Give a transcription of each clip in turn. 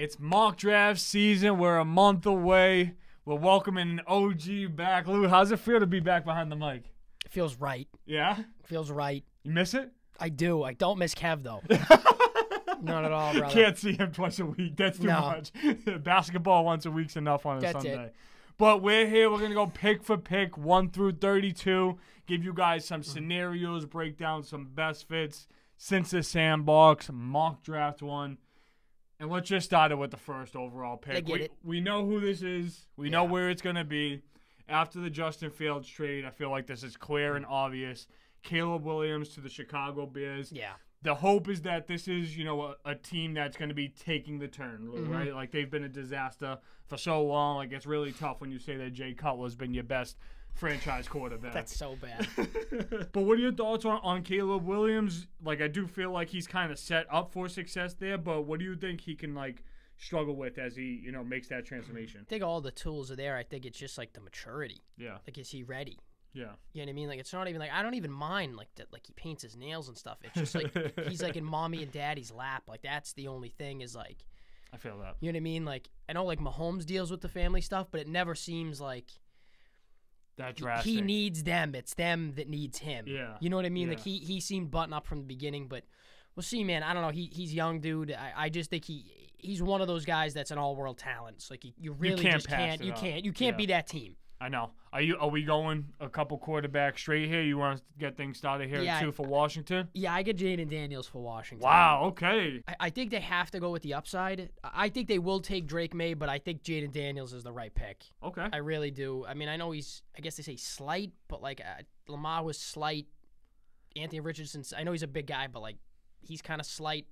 It's mock draft season. We're a month away. We're welcoming an OG back. Lou, how's it feel to be back behind the mic? It feels right. Yeah? It feels right. You miss it? I do. I don't miss Kev, though. Not at all, brother. Can't see him twice a week. That's too much. Basketball once a week's enough on a Sunday. It. But we're here. We're going to go pick for pick, 1 through 32. Give you guys some scenarios, break down some best fits since the sandbox, mock draft one. And let's just start it with the first overall pick. We know who this is. We know where it's going to be. After the Justin Fields trade, I feel like this is clear and obvious. Caleb Williams to the Chicago Bears. Yeah. The hope is that this is, a team that's going to be taking the turn, right? Like, they've been a disaster for so long. Like, it's really tough when you say that Jay Cutler's been your best franchise quarterback. That's so bad. But what are your thoughts on Caleb Williams? Like, I do feel like he's kind of set up for success there, but what do you think he can, struggle with as he, makes that transformation? I think all the tools are there. I think it's just, the maturity. Yeah. Like, is he ready? Yeah. You know what I mean? Like, it's not even, I don't even mind, that, he paints his nails and stuff. It's just, he's, in mommy and daddy's lap. Like, that's the only thing is, I feel that. You know what I mean? Like, I know, Mahomes deals with the family stuff, but it never seems like that drastic. He needs them. It's them that needs him. Yeah. You know what I mean? Yeah. Like, he seemed button up from the beginning, but we'll see, man. I don't know. He's young, dude. I just think he's one of those guys that's an all-world talent. So, you really can't just can't. You can't be that team. I know. Are we going a couple quarterbacks straight here? You want to get things started here too for Washington? Yeah, I get Jaden Daniels for Washington. Wow, okay. I think they have to go with the upside. I think they will take Drake May, but I think Jaden Daniels is the right pick. Okay. I really do. I mean, I know I guess they say slight, but Lamar was slight. Anthony Richardson, I know he's a big guy, but he's kind of slight,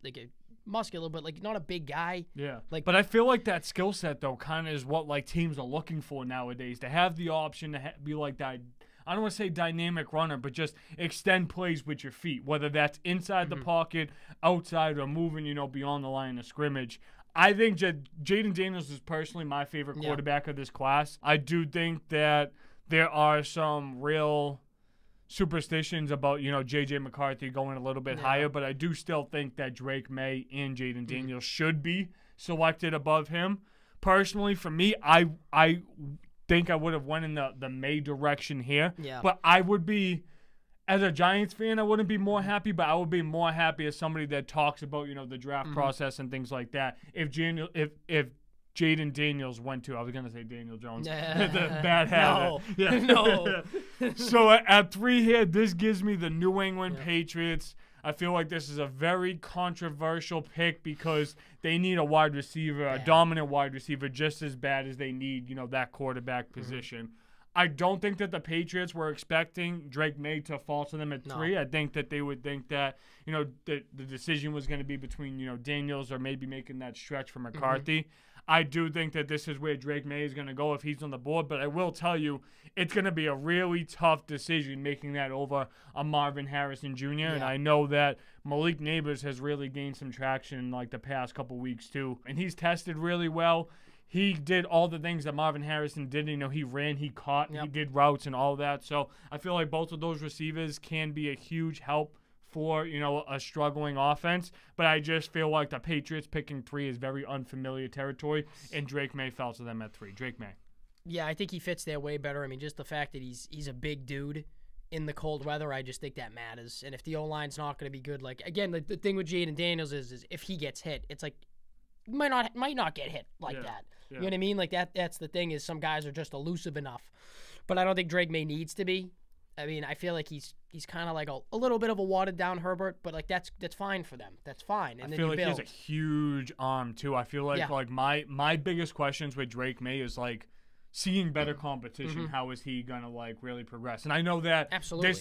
muscular, but not a big guy. Yeah. But I feel like that skill set though kind of is what teams are looking for nowadays, to have the option to be like that. I don't want to say dynamic runner, but just extend plays with your feet, whether that's inside the pocket, outside, or moving, beyond the line of scrimmage. I think Jaden Daniels is personally my favorite quarterback of this class. I do think that there are some real superstitions about, J.J. McCarthy going a little bit higher, but I do still think that Drake May and Jaden Daniels should be selected above him. Personally, for me, I think I would have went in the May direction here. Yeah. But I would be, as a Giants fan, I wouldn't be more happy, but I would be more happy as somebody that talks about, the draft process and things like that. If Jaden Daniels went to, I was going to say Daniel Jones. The bad habit. No. Yeah. No. So at 3 here, this gives me the New England Patriots. I feel like this is a very controversial pick because they need a wide receiver, a dominant wide receiver, just as bad as they need, that quarterback position. I don't think that the Patriots were expecting Drake May to fall to them at 3. I think that they would think that, the decision was going to be between, Daniels or maybe making that stretch for McCarthy. I do think that this is where Drake May is going to go if he's on the board, but I will tell you it's going to be a really tough decision making that over a Marvin Harrison Jr., and I know that Malik Neighbors has really gained some traction in the past couple weeks too, and he's tested really well. He did all the things that Marvin Harrison did. He ran, he caught, he did routes and all that. So I feel like both of those receivers can be a huge help for, a struggling offense. But I just feel like the Patriots picking 3 is very unfamiliar territory, and Drake May fell to them at 3. Drake May. Yeah, I think he fits there way better. I mean, just the fact that he's a big dude in the cold weather, I just think that matters. And if the O-line's not going to be good, again, the thing with Jaden Daniels is if he gets hit, it's might not get hit that. You know what I mean? That's the thing, is some guys are just elusive enough. But I don't think Drake May needs to be. I mean, I feel like he's kind of a little bit of a watered down Herbert, but that's fine for them. That's fine. And I feel like he has a huge arm too. I feel like my biggest questions with Drake May is seeing better competition. How is he gonna really progress? And I know that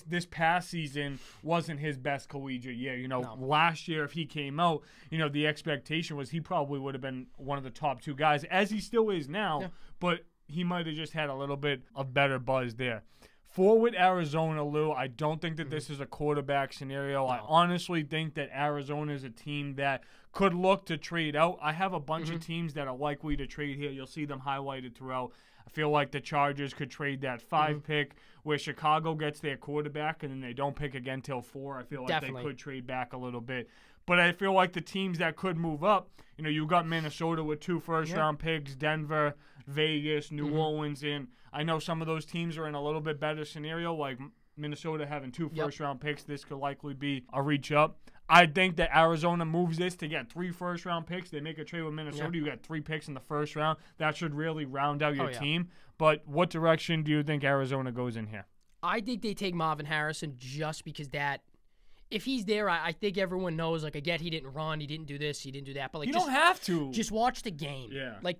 this past season wasn't his best collegiate year. Last year if he came out, the expectation was he probably would have been one of the top 2 guys, as he still is now. Yeah. But he might have just had a little bit of better buzz there. Forward Arizona, Lou, I don't think that this is a quarterback scenario. No. I honestly think that Arizona is a team that could look to trade out. I have a bunch of teams that are likely to trade here. You'll see them highlighted throughout. I feel like the Chargers could trade that 5 pick where Chicago gets their quarterback and then they don't pick again till 4. I feel like they could trade back a little bit. But I feel like the teams that could move up, you know, you got Minnesota with 2 first-round picks, Denver, Vegas, New Orleans, and I know some of those teams are in a little bit better scenario, like Minnesota having 2 first-round picks. This could likely be a reach up. I think that Arizona moves this to get 3 first-round picks. They make a trade with Minnesota. You got 3 picks in the first round. That should really round out your team. But what direction do you think Arizona goes in here? I think they take Marvin Harrison just because that. If he's there, I think everyone knows. Like, I get he didn't run, he didn't do this, he didn't do that. But like, you don't have to. Just watch the game. Yeah. Like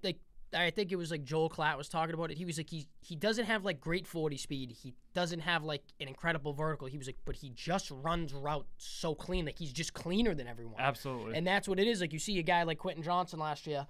I think it was like Joel Klatt was talking about it. He was like, he doesn't have like great 40 speed. He doesn't have like an incredible vertical. He was like, but he just runs routes so clean. Like, he's just cleaner than everyone. Absolutely. And that's what it is. Like, you see a guy like Quentin Johnson last year,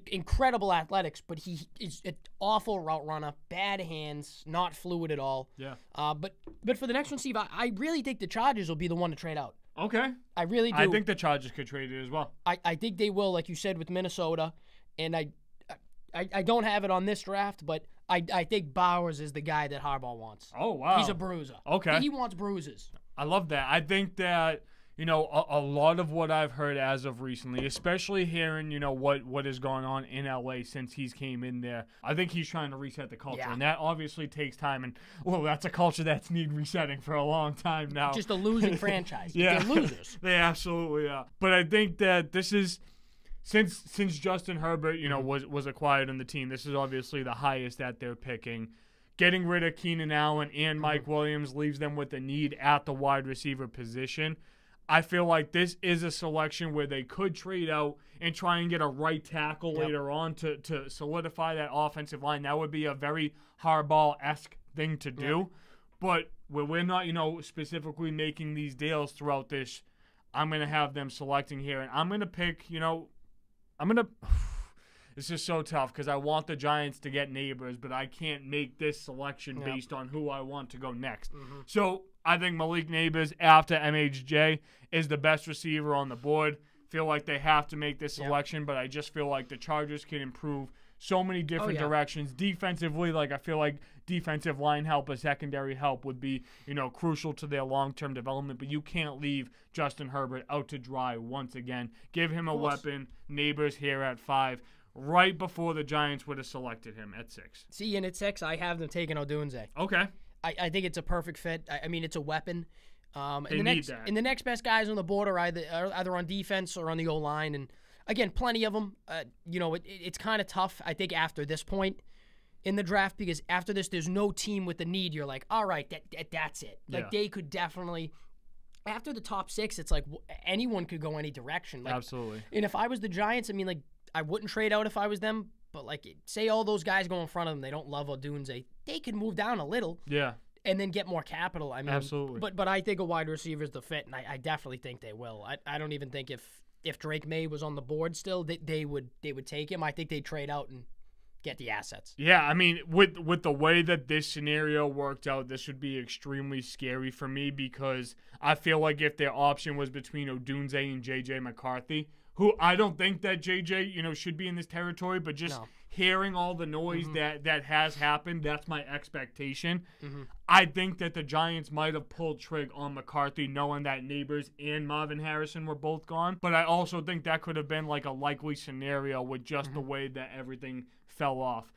incredible athletics, but he is an awful route runner, bad hands, not fluid at all. Yeah. But for the next one, Steve, I really think the Chargers will be the one to trade out. Okay. I really do. I think the Chargers could trade it as well. I think they will, like you said, with Minnesota. And I don't have it on this draft, but I think Bowers is the guy that Harbaugh wants. Oh, wow. He's a bruiser. Okay. He wants bruises. I love that. I think that, you know, a lot of what I've heard as of recently, especially hearing, you know, what has gone on in LA since he's came in there, I think he's trying to reset the culture. Yeah. And that obviously takes time. And, well, that's a culture that's need resetting for a long time now. Just a losing franchise. Yeah. They're losers. They absolutely are. But I think that this is, since Justin Herbert, you know, was acquired on the team, this is obviously the highest that they're picking. Getting rid of Keenan Allen and Mike Williams leaves them with a need at the wide receiver position. I feel like this is a selection where they could trade out and try and get a right tackle later on to solidify that offensive line. That would be a very Harbaugh-esque thing to do. But where we're not, you know, specifically making these deals throughout this, I'm going to have them selecting here. And I'm going to pick, you know, this is so tough because I want the Giants to get Neighbors, but I can't make this selection based on who I want to go next. So I think Malik Neighbors after MHJ is the best receiver on the board. Feel like they have to make this selection, but I just feel like the Chargers can improve so many different directions. Defensively, like I feel like defensive line help or secondary help would be, you know, crucial to their long-term development, but you can't leave Justin Herbert out to dry once again. Give him a weapon. Neighbors here at 5. Right before the Giants would have selected him at 6. See, and at 6, I have them taking Odunze. Okay. I think it's a perfect fit. I mean, it's a weapon. They need that. And the next best guys on the board are either on defense or on the O-line. And, again, plenty of them. You know, it's kind of tough, I think, after this point in the draft, because after this, there's no team with the need. You're like, all right, that's it. Like, they could definitely – after the top 6, it's like anyone could go any direction. Like, absolutely. And if I was the Giants, I mean, like, I wouldn't trade out if I was them, but, like, say all those guys go in front of them, they don't love Odunze, they could move down a little. Yeah. And then get more capital. I mean, absolutely. But I think a wide receiver is the fit, and I definitely think they will. I don't even think if Drake May was on the board still, they would take him. I think they'd trade out and get the assets. Yeah, I mean, with the way that this scenario worked out, this would be extremely scary for me because I feel like if their option was between Odunze and J.J. McCarthy, who I don't think that J.J., you know, should be in this territory, but just hearing all the noise that has happened, that's my expectation. I think that the Giants might have pulled trig on McCarthy knowing that Neighbors and Marvin Harrison were both gone, but I also think that could have been like a likely scenario with just the way that everything fell off.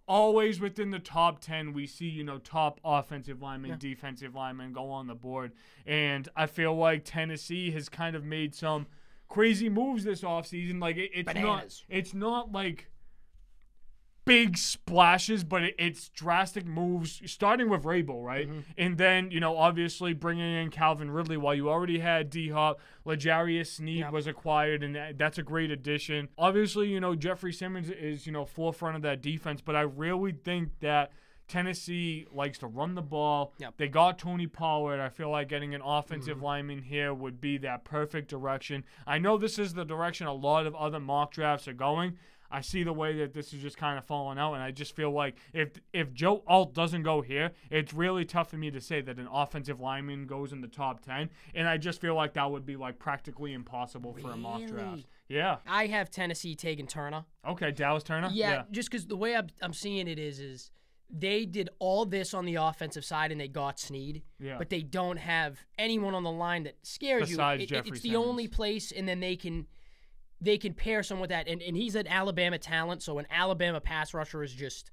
Always within the top 10, we see, you know, top offensive linemen, defensive linemen go on the board, and I feel like Tennessee has kind of made some crazy moves this offseason. Like it's not like big splashes, but it's drastic moves, starting with Rabel, right? And then, you know, obviously bringing in Calvin Ridley while you already had D-Hop. L'Jarius Sneed was acquired, and that's a great addition. Obviously, you know, Jeffrey Simmons is, you know, forefront of that defense, but I really think that Tennessee likes to run the ball. They got Tony Pollard. I feel like getting an offensive lineman here would be that perfect direction. I know this is the direction a lot of other mock drafts are going. I see the way that this is just kind of falling out, and I just feel like if Joe Alt doesn't go here, it's really tough for me to say that an offensive lineman goes in the top 10, and I just feel like that would be like practically impossible for a mock draft. Yeah. I have Tennessee taking Turner. Okay, Dallas Turner? Yeah. Just because the way I'm seeing it is they did all this on the offensive side and they got Snead, but they don't have anyone on the line that scares Besides you. Jeffrey It's the Simmons. only place, and then they can pair someone with that. And he's an Alabama talent, so an Alabama pass rusher is just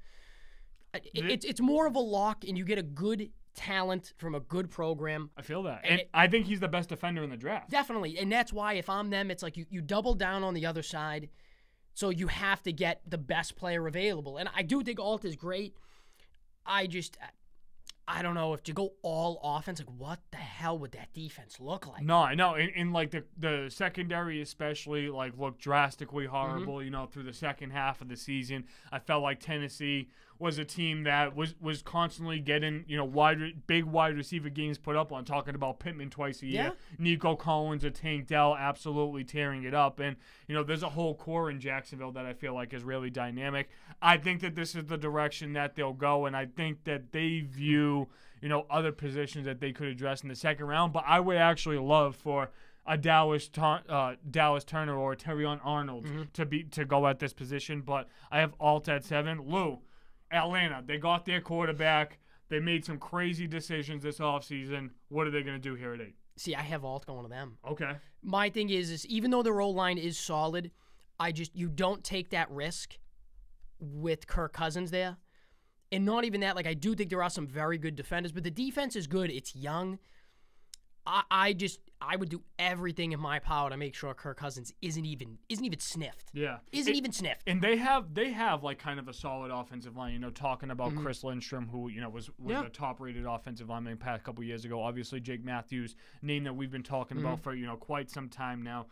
it's more of a lock, and you get a good talent from a good program. I feel that. And I think he's the best defender in the draft. Definitely. And that's why if I'm them, it's like you double down on the other side. So you have to get the best player available. And I do think Alt is great. I don't know if to go all offense, like what the hell would that defense look like? No, I know. And like the secondary especially like looked drastically horrible, you know, through the second half of the season. I felt like Tennessee was a team that was constantly getting, you know, big wide receiver games put up on, talking about Pittman twice a year. Nico Collins or Tank Dell absolutely tearing it up. And, you know, there's a whole core in Jacksonville that I feel like is really dynamic. I think that this is the direction that they'll go, and I think that they view, you know, other positions that they could address in the second round. But I would actually love for a Dallas Turner or Terrion Arnold to go at this position. But I have Alt at 7. Lou, Atlanta, they got their quarterback. They made some crazy decisions this offseason. What are they going to do here at 8? See, I have Alt going to them. Okay. My thing is even though their O-line is solid, you don't take that risk with Kirk Cousins there. And not even that, like I do think there are some very good defenders, but the defense is good. It's young. I would do everything in my power to make sure Kirk Cousins isn't even sniffed. Yeah. Isn't even sniffed. And they have like kind of a solid offensive line, you know, talking about Chris Lindstrom, who, you know, was a top-rated offensive lineman a couple years ago. Obviously, Jake Matthews, name that we've been talking about for, you know, quite some time now.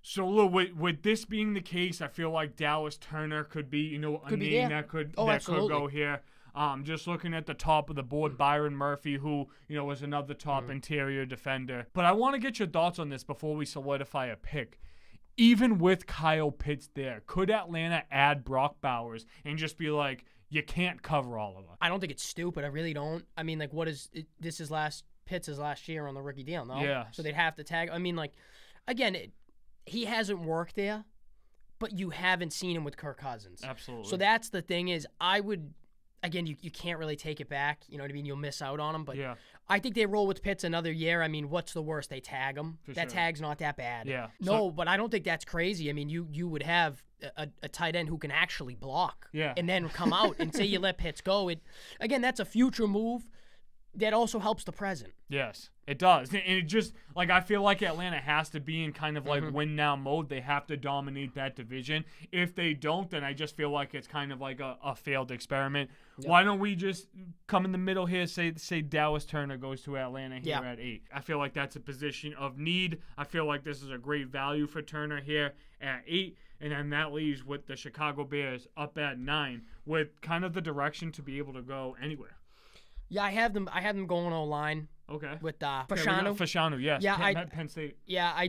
So, look, with this being the case, I feel like Dallas Turner could be, you know, a name that could go here. Just looking at the top of the board, Byron Murphy, who, you know, was another top interior defender. But I want to get your thoughts on this before we solidify a pick. Even with Kyle Pitts there, could Atlanta add Brock Bowers and just be like, you can't cover all of them? I don't think it's stupid. I really don't. I mean, like, this is Pitts' last year on the rookie deal, no? Yeah. So they'd have to tag. I mean, like, again, he hasn't worked there, but you haven't seen him with Kirk Cousins. Absolutely. So that's the thing is I would – again, you can't really take it back. You know what I mean? You'll miss out on him. But I think they roll with Pitts another year. I mean, what's the worst? They tag him. Tag's not that bad. Yeah. No, but I don't think that's crazy. I mean, you would have a tight end who can actually block. Yeah. And then come out and say you let Pitts go. Again, that's a future move that also helps the present. Yes, it does. And it just, like, I feel like Atlanta has to be in kind of like win-now mode. They have to dominate that division. If they don't, then I just feel like it's kind of like a failed experiment. Yep. Why don't we just come in the middle here, say Dallas Turner goes to Atlanta here at 8. I feel like that's a position of need. I feel like this is a great value for Turner here at 8. And then that leaves with the Chicago Bears up at 9 with kind of the direction to be able to go anywhere. Yeah, I have them going O-line. Okay. With Fashanu. Fashanu, yes. Yeah, Penn State. Yeah,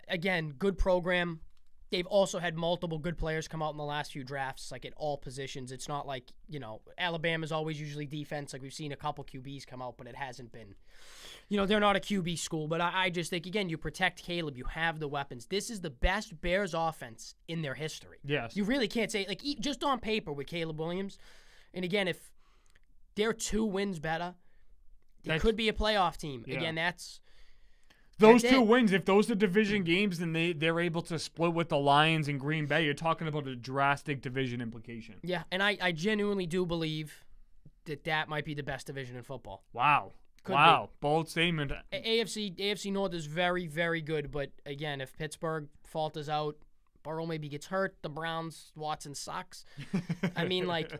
again, good program. They've also had multiple good players come out in the last few drafts, like at all positions. It's not like, you know, Alabama's always usually defense. Like we've seen a couple QBs come out, but it hasn't been, you know, they're not a QB school. But I just think, again, you protect Caleb. You have the weapons. This is the best Bears offense in their history. Yes. You really can't say, like, just on paper with Caleb Williams. And again, if they're 2 wins better, they could be a playoff team. Yeah. Again, those 2 wins, if those are division games, then they're able to split with the Lions and Green Bay. You're talking about a drastic division implication. Yeah, and I genuinely do believe that might be the best division in football. Wow. Could be. Bold statement. AFC North is very, very good, but again, if Pittsburgh falters out, Burrow maybe gets hurt. The Browns, Watson sucks. I mean, like,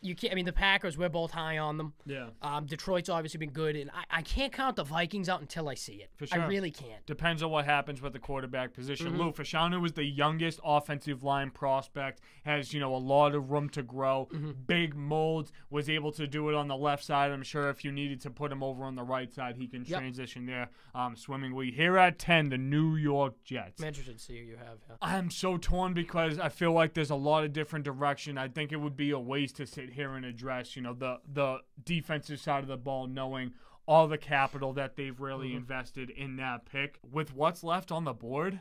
you can't. I mean, the Packers, we're both high on them. Yeah. Detroit's obviously been good, and I can't count the Vikings out until I see it. For sure. I really can't. Depends on what happens with the quarterback position. Lou Fashanu is the youngest offensive line prospect. Has, you know, a lot of room to grow. Big mold. Was able to do it on the left side. I'm sure if you needed to put him over on the right side, he can transition there swimmingly. Here at 10, the New York Jets. I'm interested to see who you have. Yeah. I'm so torn because I feel like there's a lot of different direction. I think it would be a waste to sit here and address, you know, the defensive side of the ball, knowing all the capital that they've really invested in that pick. With what's left on the board,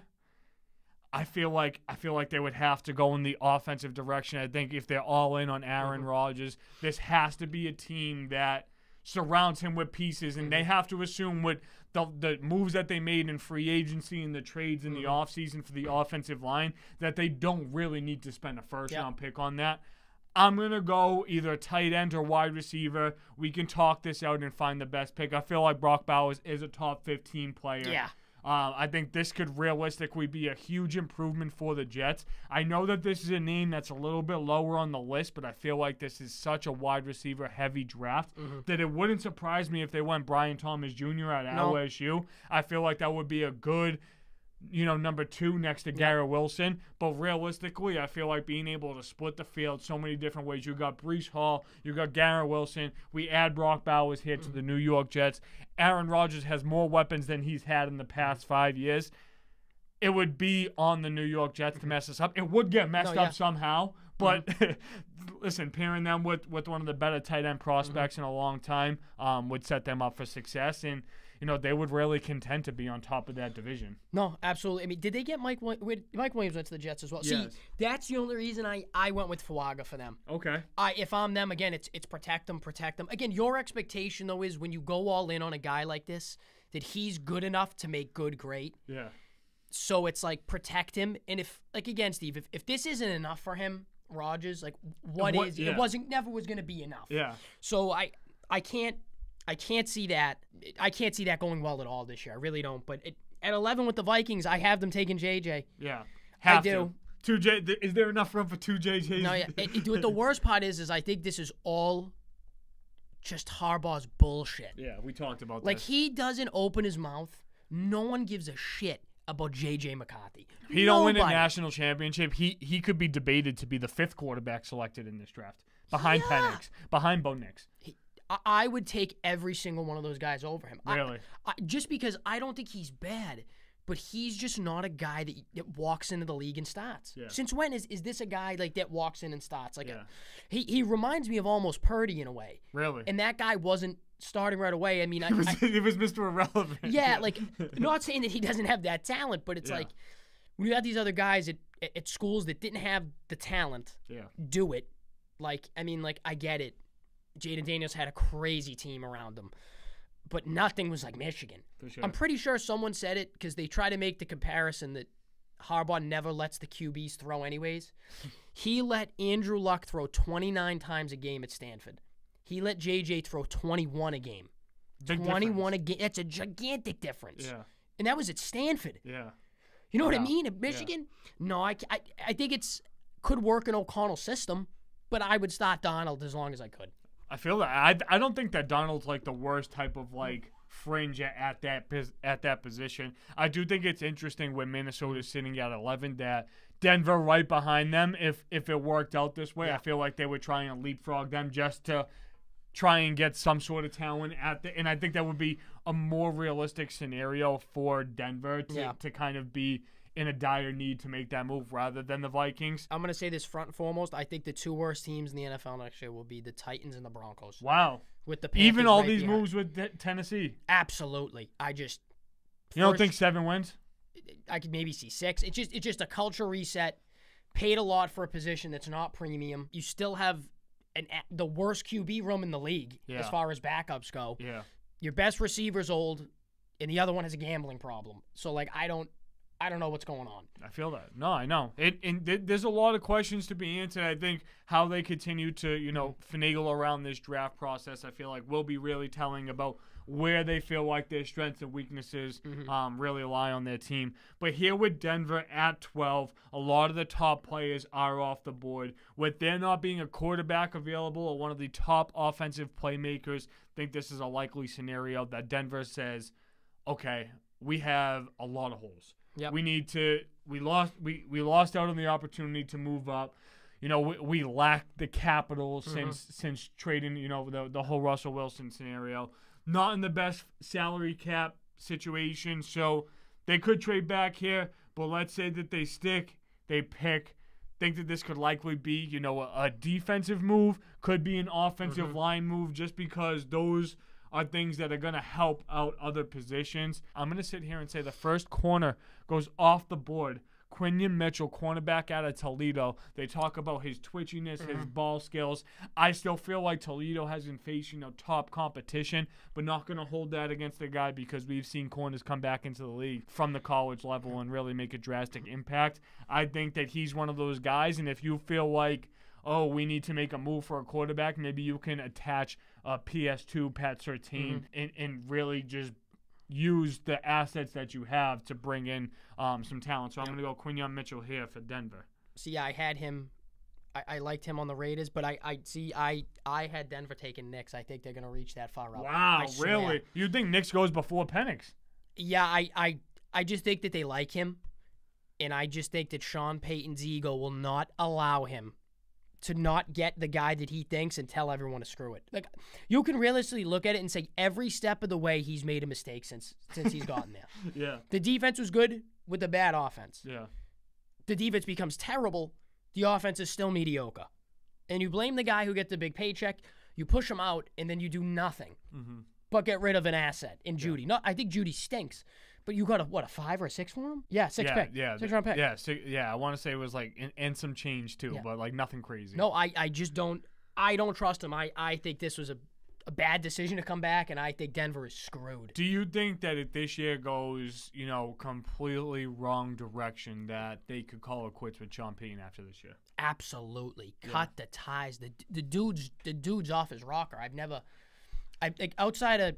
I feel like they would have to go in the offensive direction. I think if they're all in on Aaron Rodgers, this has to be a team that surrounds him with pieces, and they have to assume with the moves that they made in free agency and the trades in the offseason for the offensive line that they don't really need to spend a first-round pick on that. I'm going to go either tight end or wide receiver. We can talk this out and find the best pick. I feel like Brock Bowers is a top 15 player. Yeah. I think this could realistically be a huge improvement for the Jets. I know that this is a name that's a little bit lower on the list, but I feel like this is such a wide receiver heavy draft that it wouldn't surprise me if they went Brian Thomas Jr. at LSU. I feel like that would be a good, number 2 next to Garrett Wilson. But realistically, I feel like being able to split the field so many different ways. You got Breece Hall, you got Garrett Wilson. We add Brock Bowers here to the New York Jets. Aaron Rodgers has more weapons than he's had in the past 5 years. It would be on the New York Jets to mess us up. It would get messed up somehow. But listen, pairing them with one of the better tight end prospects in a long time would set them up for success. And they would really contend to be on top of that division. No, absolutely. I mean, did they get Mike Williams went to the Jets as well? Yes. See, that's the only reason I went with Fuaga for them. Okay. If I'm them, again, it's protect them. Again, your expectation, though, is when you go all in on a guy like this, that he's good enough to make good great. Yeah. So it's like protect him. And if, like, again, Steve, if this isn't enough for him, Rodgers, like, what is? Yeah. It never was going to be enough. Yeah. So I can't see that. I can't see that going well at all this year. I really don't. But at 11 with the Vikings, I have them taking JJ. Yeah, I do. 2 J. Is there enough room for 2 JJs? No, yeah. The worst part is I think this is all just Harbaugh's bullshit. Yeah, we talked about that. Like, he doesn't open his mouth. No one gives a shit about JJ McCarthy. He don't win a national championship. He could be debated to be the 5th quarterback selected in this draft, behind Penix, behind Bo Nix. I would take every single one of those guys over him. Really? Just because I don't think he's bad, but he's just not a guy that walks into the league and starts. Yeah. Since when is this a guy like that walks in and starts? Like, he reminds me of almost Purdy in a way. Really? And that guy wasn't starting right away. I mean, it was Mr. Irrelevant. Yeah, like, not saying that he doesn't have that talent, but it's like when you have these other guys at schools that didn't have the talent, do it. Like, I mean, like, I get it. Jaden Daniels had a crazy team around him, but nothing was like Michigan. For sure. I'm pretty sure someone said it because they try to make the comparison that Harbaugh never lets the QBs throw anyways. He let Andrew Luck throw 29 times a game at Stanford. He let JJ throw 21 a game. Big 21 difference. a game. That's a gigantic difference. Yeah. And that was at Stanford. Yeah. You know what I mean? At Michigan? No, I think it's could work in O'Connell's system, but I would start Donald as long as I could. I feel that I don't think that Donald's like the worst type of like fringe at that position. I do think it's interesting when Minnesota's sitting at 11 that Denver right behind them. If it worked out this way, I feel like they would try and leapfrog them just to try and get some sort of talent and I think that would be a more realistic scenario for Denver to kind of be in a dire need to make that move rather than the Vikings. I'm going to say this front and foremost. I think the 2 worst teams in the NFL next year will be the Titans and the Broncos. Wow. With the Panthers even all right these behind. moves with Tennessee. Absolutely. You don't think 7 wins? I could maybe see 6. It's just a culture reset. Paid a lot for a position that's not premium. You still have the worst QB room in the league as far as backups go. Yeah. Your best receiver's old, and the other one has a gambling problem. So, like, I don't know what's going on. I feel that. No, I know. There's a lot of questions to be answered. I think how they continue to, finagle around this draft process, I feel like will be really telling about where they feel like their strengths and weaknesses really lie on their team. But here with Denver at 12, a lot of the top players are off the board. With there not being a quarterback available or one of the top offensive playmakers, I think this is a likely scenario that Denver says, okay, we have a lot of holes. Yep. We lost out on the opportunity to move up. We lack the capital since trading, the whole Russell Wilson scenario. Not in the best salary cap situation, so they could trade back here, but let's say that they stick, they pick. Think that this could likely be, a defensive move, could be an offensive line move just because those are things that are going to help out other positions. I'm going to sit here and say the first corner goes off the board. Quinion Mitchell, cornerback out of Toledo. They talk about his twitchiness, his ball skills. I still feel like Toledo has been facing top competition, but not going to hold that against the guy because we've seen corners come back into the league from the college level and really make a drastic impact. I think that he's one of those guys, and if you feel like, oh, we need to make a move for a quarterback, maybe you can attach a PS2, Pat Surtain, and really just use the assets that you have to bring in some talent. So I'm going to go Quinion Mitchell here for Denver. See, I had him. I liked him on the Raiders, but I had Denver taking Knicks. I think they're going to reach that far up. Wow, really? You think Knicks goes before Penix? Yeah, I just think that they like him, and I just think that Sean Payton's ego will not allow him to not get the guy that he thinks and tell everyone to screw it. Like, you can realistically look at it and say every step of the way he's made a mistake since he's gotten there. Yeah. The defense was good with the bad offense. Yeah. The defense becomes terrible. The offense is still mediocre. And you blame the guy who gets the big paycheck, you push him out, and then you do nothing but get rid of an asset in Judy. No, I think Judy stinks. But you got a 5 or a 6 for him? Yeah, 6 pick. Yeah, 6-round pick. Yeah, I want to say it was like and some change too, but like nothing crazy. No, I just don't. I don't trust him. I think this was a bad decision to come back, and I think Denver is screwed. Do you think that if this year goes, completely wrong direction, that they could call it quits with Sean Payton after this year? Absolutely. Cut the ties. The dude's off his rocker. Outside of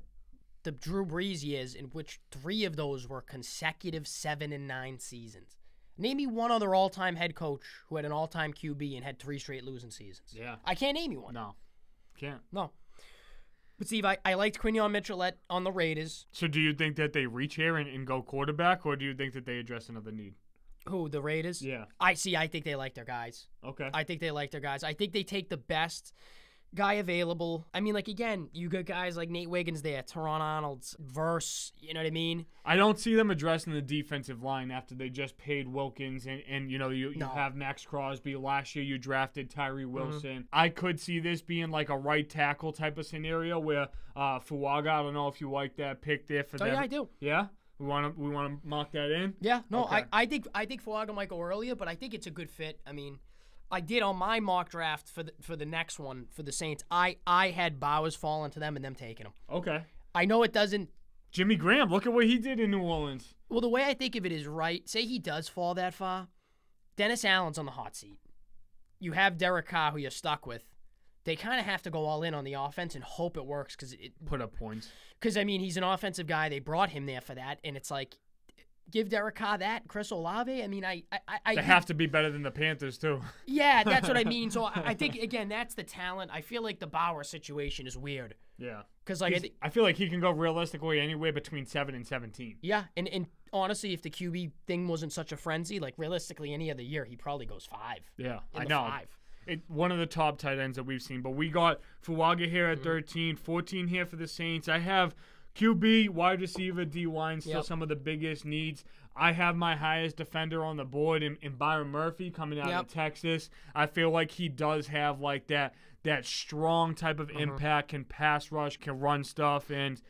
the Drew Brees years, in which 3 of those were consecutive 7-9 seasons. Name me one other all-time head coach who had an all-time QB and had 3 straight losing seasons. Yeah. I can't name you one. No. Can't. No. But Steve, I liked Quinion Mitchell on the Raiders. So do you think that they reach here and go quarterback, or do you think that they address another need? Who, the Raiders? Yeah. I think they like their guys. Okay. I think they like their guys. I think they take the best guy available. I mean, again, you got guys like Nate Wiggins there, Teron Arnold's, Verse, you know what I mean? I don't see them addressing the defensive line after they just paid Wilkins and you have Max Crosby. Last year you drafted Tyree Wilson. I could see this being like a right tackle type of scenario where Fuaga, I don't know if you like that pick there for them. Oh, yeah, I do. Yeah? We want to mark that in? Yeah, no, okay. I think Fuaga might go earlier, but I think it's a good fit. I mean, I did on my mock draft for the next one for the Saints. I had Bowers falling to them and them taking him. Okay. I know it doesn't. Jimmy Graham, look at what he did in New Orleans. Well, the way I think of it is right. Say he does fall that far. Dennis Allen's on the hot seat. You have Derek Carr, who you're stuck with. They kind of have to go all in on the offense and hope it works because it put up points. Because I mean, he's an offensive guy. They brought him there for that, and it's like, give Derek Carr that, Chris Olave. I mean, they have to be better than the Panthers too. Yeah, that's what I mean. So I think again, that's the talent. I feel like the Bauer situation is weird. Yeah, because I feel like he can go realistically anywhere between 7 and 17. Yeah, and honestly, if the QB thing wasn't such a frenzy, like realistically, any other year he probably goes 5. Yeah, I know. 5. One of the top tight ends that we've seen, but we got Fuaga here at 13, 14 here for the Saints. I have QB, wide receiver, D-line, still some of the biggest needs. I have my highest defender on the board in Byron Murphy coming out of Texas. I feel like he does have like that strong type of impact, can pass rush, can run stuff, and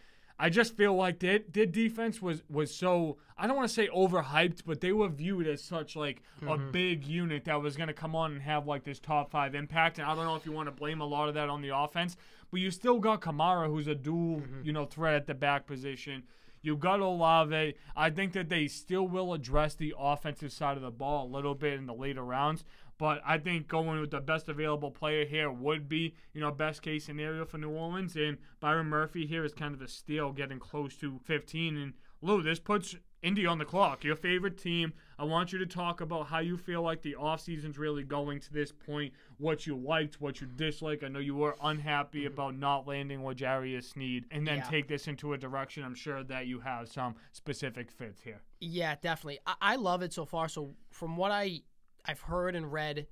I just feel like their defense was so, I don't want to say overhyped, but they were viewed as such like a big unit that was going to come on and have like this top 5 impact. And I don't know if you want to blame a lot of that on the offense, but you still got Kamara, who's a dual, threat at the back position. You got Olave. I think that they still will address the offensive side of the ball a little bit in the later rounds. But I think going with the best available player here would be, best case scenario for New Orleans. And Byron Murphy here is kind of a steal, getting close to 15. And Lou, this puts Indy on the clock. Your favorite team. I want you to talk about how you feel like the offseason's really going to this point, what you liked, what you disliked. I know you were unhappy about not landing L'Jarius Sneed, and then take this into a direction. I'm sure that you have some specific fits here. Yeah, definitely. I love it so far. So from what I've heard and read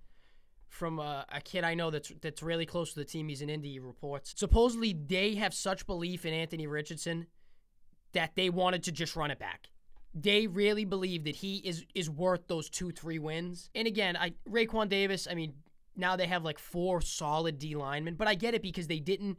from a kid I know that's really close to the team, he's in Indy, reports. Supposedly they have such belief in Anthony Richardson that they wanted to just run it back. They really believe that he is worth those 2-3 wins. And again, Raekwon Davis, I mean, now they have like 4 solid D linemen, but I get it because they didn't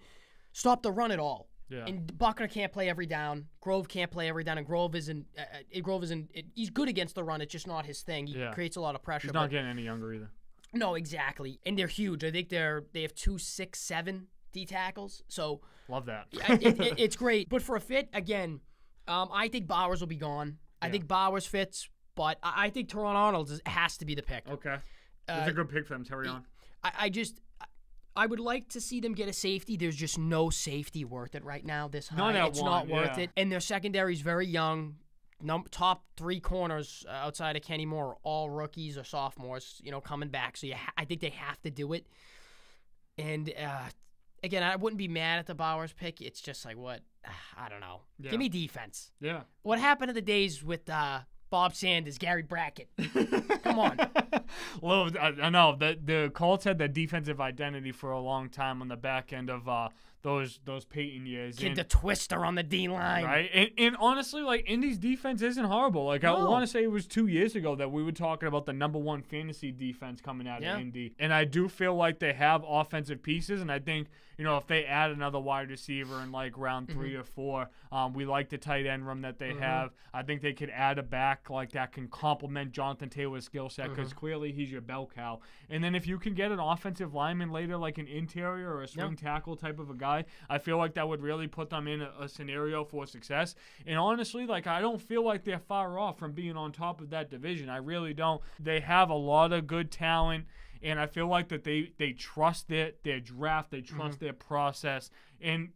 stop the run at all. Yeah. And Buckner can't play every down. Grove can't play every down, and Grove isn't. He's good against the run. It's just not his thing. He creates a lot of pressure. He's not getting any younger either. No, exactly. And they're huge. I think they have 2, 6, 7 D tackles. So love that. It's great. But for a fit, again, I think Bowers will be gone. I think Bowers fits, but I think Teron Arnold has to be the pick. Okay. It's a good pick for them, Terry on. I would like to see them get a safety. There's just no safety worth it right now this high. It's not worth it. And their secondary is very young. Top 3 corners outside of Kenny Moore are all rookies or sophomores, coming back. So I think they have to do it. And again, I wouldn't be mad at the Bowers pick. It's just like, what? I don't know. Yeah. Give me defense. Yeah. What happened to the days with Bob Sanders, Gary Brackett? Come on. Well, I know the Colts had that defensive identity for a long time on the back end of those Peyton years. Kid the Twister on the D-line. Right? And honestly, like, Indy's defense isn't horrible. Like, I want to say it was 2 years ago that we were talking about the #1 fantasy defense coming out of Indy. And I do feel like they have offensive pieces, and I think, if they add another wide receiver in, like, round 3 or 4, we like the tight end room that they have. I think they could add a back, like, that can complement Jonathan Taylor's skill set, because clearly he's your bell cow. And then if you can get an offensive lineman later, like an interior or a swing tackle type of a guy, I feel like that would really put them in a scenario for success. And honestly, like, I don't feel like they're far off from being on top of that division. I really don't. They have a lot of good talent, and I feel like that they trust their draft, they trust their process, and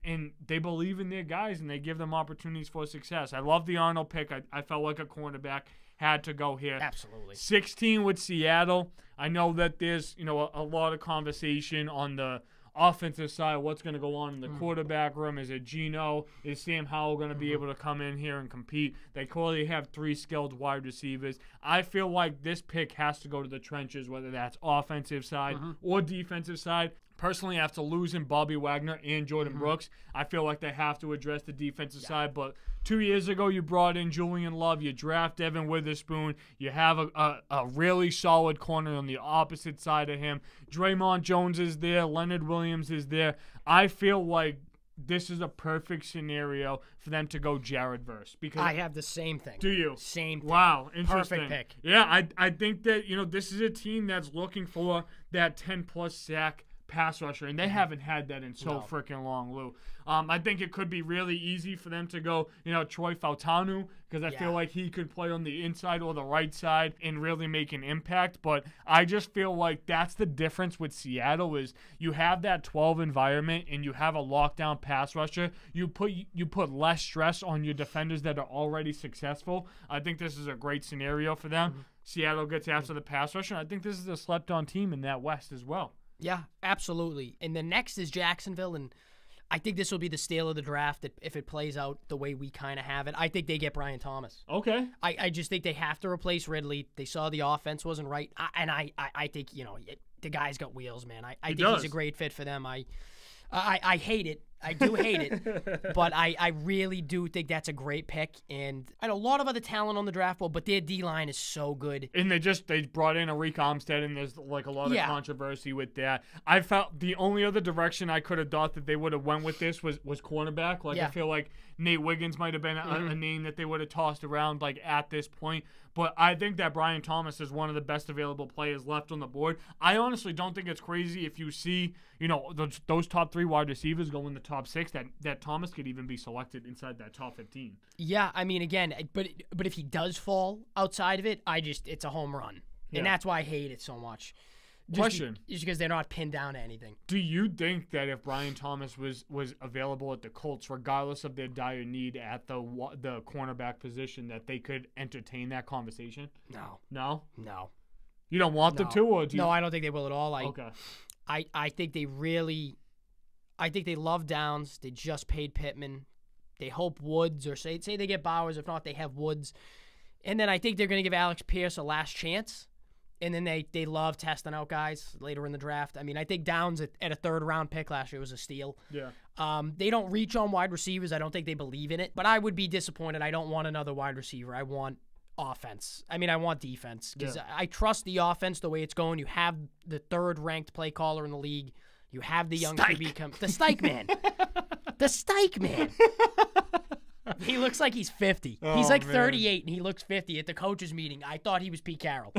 they believe in their guys, and they give them opportunities for success. I love the Arnold pick. I felt like a cornerback had to go here. Absolutely. 16 with Seattle. I know that there's, a lot of conversation on the offensive side, what's going to go on in the quarterback room. Is it Geno? Is Sam Howell going to be able to come in here and compete? They clearly have 3 skilled wide receivers. I feel like this pick has to go to the trenches, whether that's offensive side or defensive side. Personally, after losing Bobby Wagner and Jordan Brooks, I feel like they have to address the defensive side. But 2 years ago, you brought in Julian Love. You draft Devin Witherspoon. You have a really solid corner on the opposite side of him. Draymond Jones is there. Leonard Williams is there. I feel like this is a perfect scenario for them to go Jared Verse. Because I have the same thing. Do you? Same thing. Wow, interesting. Perfect pick. Yeah, I think that, this is a team that's looking for that 10-plus sack pass rusher, and they haven't had that in so freaking long, Lou. I think it could be really easy for them to go, Troy Fautanu, because I feel like he could play on the inside or the right side and really make an impact. But I just feel like that's the difference with Seattle is you have that 12 environment and you have a lockdown pass rusher. You put less stress on your defenders that are already successful. I think this is a great scenario for them. Seattle gets after the pass rusher, and I think this is a slept-on team in that West as well. Yeah, absolutely. And the next is Jacksonville, and I think this will be the steal of the draft if it plays out the way we kind of have it. I think they get Brian Thomas. Okay. I just think they have to replace Ridley. They saw the offense wasn't right, and I think the guy's got wheels, man. I think he's a great fit for them. I hate it. I do hate it, but I really do think that's a great pick. And I know a lot of other talent on the draft board, but their D-line is so good. And they brought in Arik Armstead, and there's like a lot of controversy with that. I felt the only other direction I could have thought that they would have went with this was cornerback. Like I feel like Nate Wiggins might have been a name that they would have tossed around like at this point. But I think that Brian Thomas is one of the best available players left on the board. I honestly don't think it's crazy if you see, those top 3 wide receivers go in the top 6, that Thomas could even be selected inside that top 15. Yeah, I mean, again, but if he does fall outside of it, it's a home run. Yeah. And that's why I hate it so much. Just because they're not pinned down to anything. Do you think that if Brian Thomas was available at the Colts, regardless of their dire need at the cornerback position, that they could entertain that conversation? No. No? No. You don't want them to, or do you? No, I don't think they will at all. Okay. I think they really – I think they love Downs. They just paid Pittman. They hope Woods, or say they get Bowers. If not, they have Woods. And then I think they're going to give Alex Pierce a last chance. And then they love testing out guys later in the draft. I mean, I think Downs at a 3rd-round pick last year was a steal. Yeah. They don't reach on wide receivers. I don't think they believe in it. But I would be disappointed. I don't want another wide receiver. I want offense. I mean, I want defense. Because I trust the offense the way it's going. You have the 3rd-ranked play caller in the league. You have the young QB come. The Stike man. The Stike Man. He looks like he's 50. Oh, He's like man. 38 and he looks 50 at the coaches meeting. I thought he was Pete Carroll.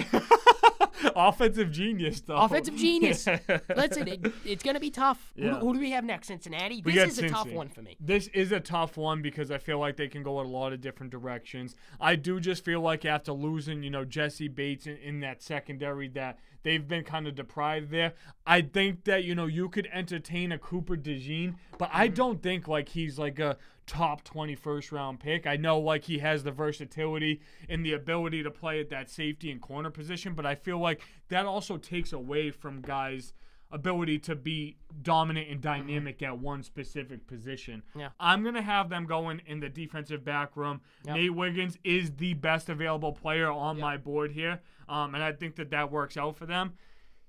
Offensive genius, though. Offensive genius. Listen, it's going to be tough. Yeah. Who do we have next? Cincinnati? We This got is a tough Cincy. one for me. This is a tough one because I feel like they can go in a lot of different directions. I do just feel like after losing, Jesse Bates in that secondary that they've been kind of deprived there. I think that, you could entertain a Cooper DeJean, but I don't think like he's like a top 20 first round pick. I know like he has the versatility and the ability to play at that safety and corner position, but I feel like that also takes away from guys' ability to be dominant and dynamic at one specific position. Yeah. I'm going to have them going in the defensive back room. Yep. Nate Wiggins is the best available player on my board here, and I think that works out for them.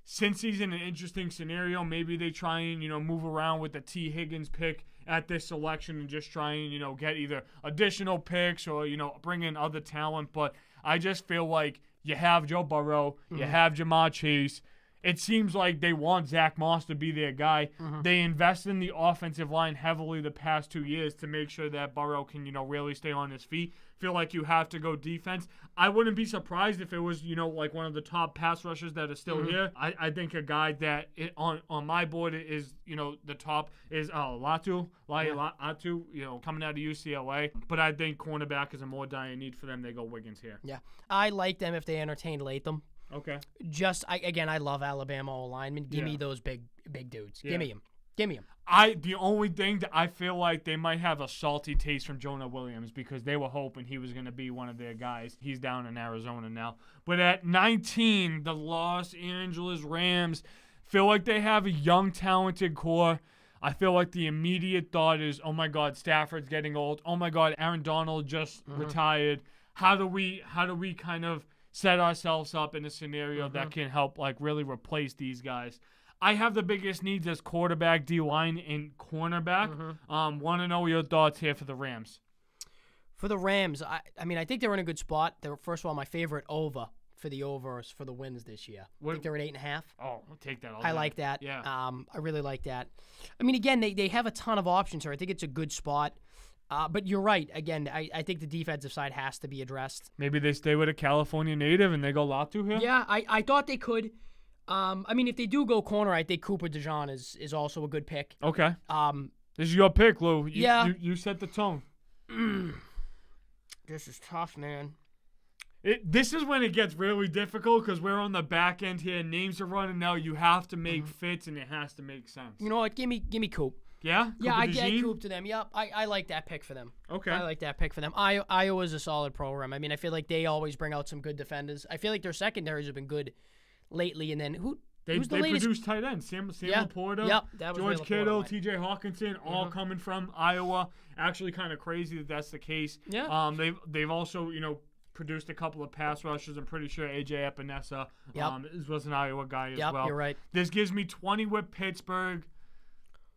Since he's in an interesting scenario, maybe they try and, move around with the T. Higgins pick at this selection and just try and, get either additional picks or, bring in other talent. But I just feel like you have Joe Burrow, you have Jamar Chase. It seems like they want Zach Moss to be their guy. They invest in the offensive line heavily the past 2 years to make sure that Burrow can, really stay on his feet. Feel like you have to go defense. I wouldn't be surprised if it was, like one of the top pass rushers that are still here. I think a guy that on my board is, the top is Latu, coming out of UCLA. But I think cornerback is a more dire need for them. They go Wiggins here. Yeah. I like them if they entertain Latham. Okay. I love Alabama O-linemen. Give me those big dudes. Yeah. Give me them. Give me them. The only thing that I feel like they might have a salty taste from Jonah Williams because they were hoping he was going to be one of their guys. He's down in Arizona now. But at 19, the Los Angeles Rams feel like they have a young, talented core. I feel like the immediate thought is, oh my God, Stafford's getting old. Oh my God, Aaron Donald just retired. How do we kind of set ourselves up in a scenario that can help like really replace these guys? I have the biggest needs as quarterback, D-line, and cornerback. Want to know your thoughts here for the Rams. For the Rams, I think they're in a good spot. They're, first of all, my favorite over for the overs for the wins this year. I think they're at 8.5. Oh, I'll take that. I like that. Yeah. I really like that. I mean, again, they have a ton of options here. I think it's a good spot. But you're right. Again, I think the defensive side has to be addressed. Maybe they stay with a California native and they go Latu here? Yeah, I thought they could. If they do go corner, I think Cooper DeJean is also a good pick. Okay. This is your pick, Lou. You set the tone. This is tough, man. This is when it gets really difficult because we're on the back end here. Names are running out. You have to make fits, and it has to make sense. You know what? Give me Coop. Yeah? Yeah, I get Coop to them. Yep, I like that pick for them. Okay. I like that pick for them. Iowa's a solid program. I mean, I feel like they always bring out some good defenders. I feel like their secondaries have been good lately. And then who's the latest? They produce tight ends. Sam Laporta, that was George Laporta, Kittle, right. T.J. Hawkinson, all coming from Iowa. Actually, kind of crazy that that's the case. Yeah. They've also produced a couple of pass rushers. I'm pretty sure A.J. Epinesa was an Iowa guy as well. You're right. This gives me 20 with Pittsburgh.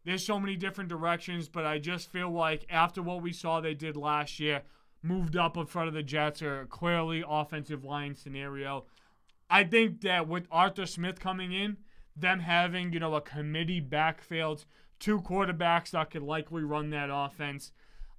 There's so many different directions, but I just feel like after what we saw they did last year, moved up in front of the Jets are clearly offensive line scenario. I think that with Arthur Smith coming in, them having, a committee backfield, 2 quarterbacks that could likely run that offense,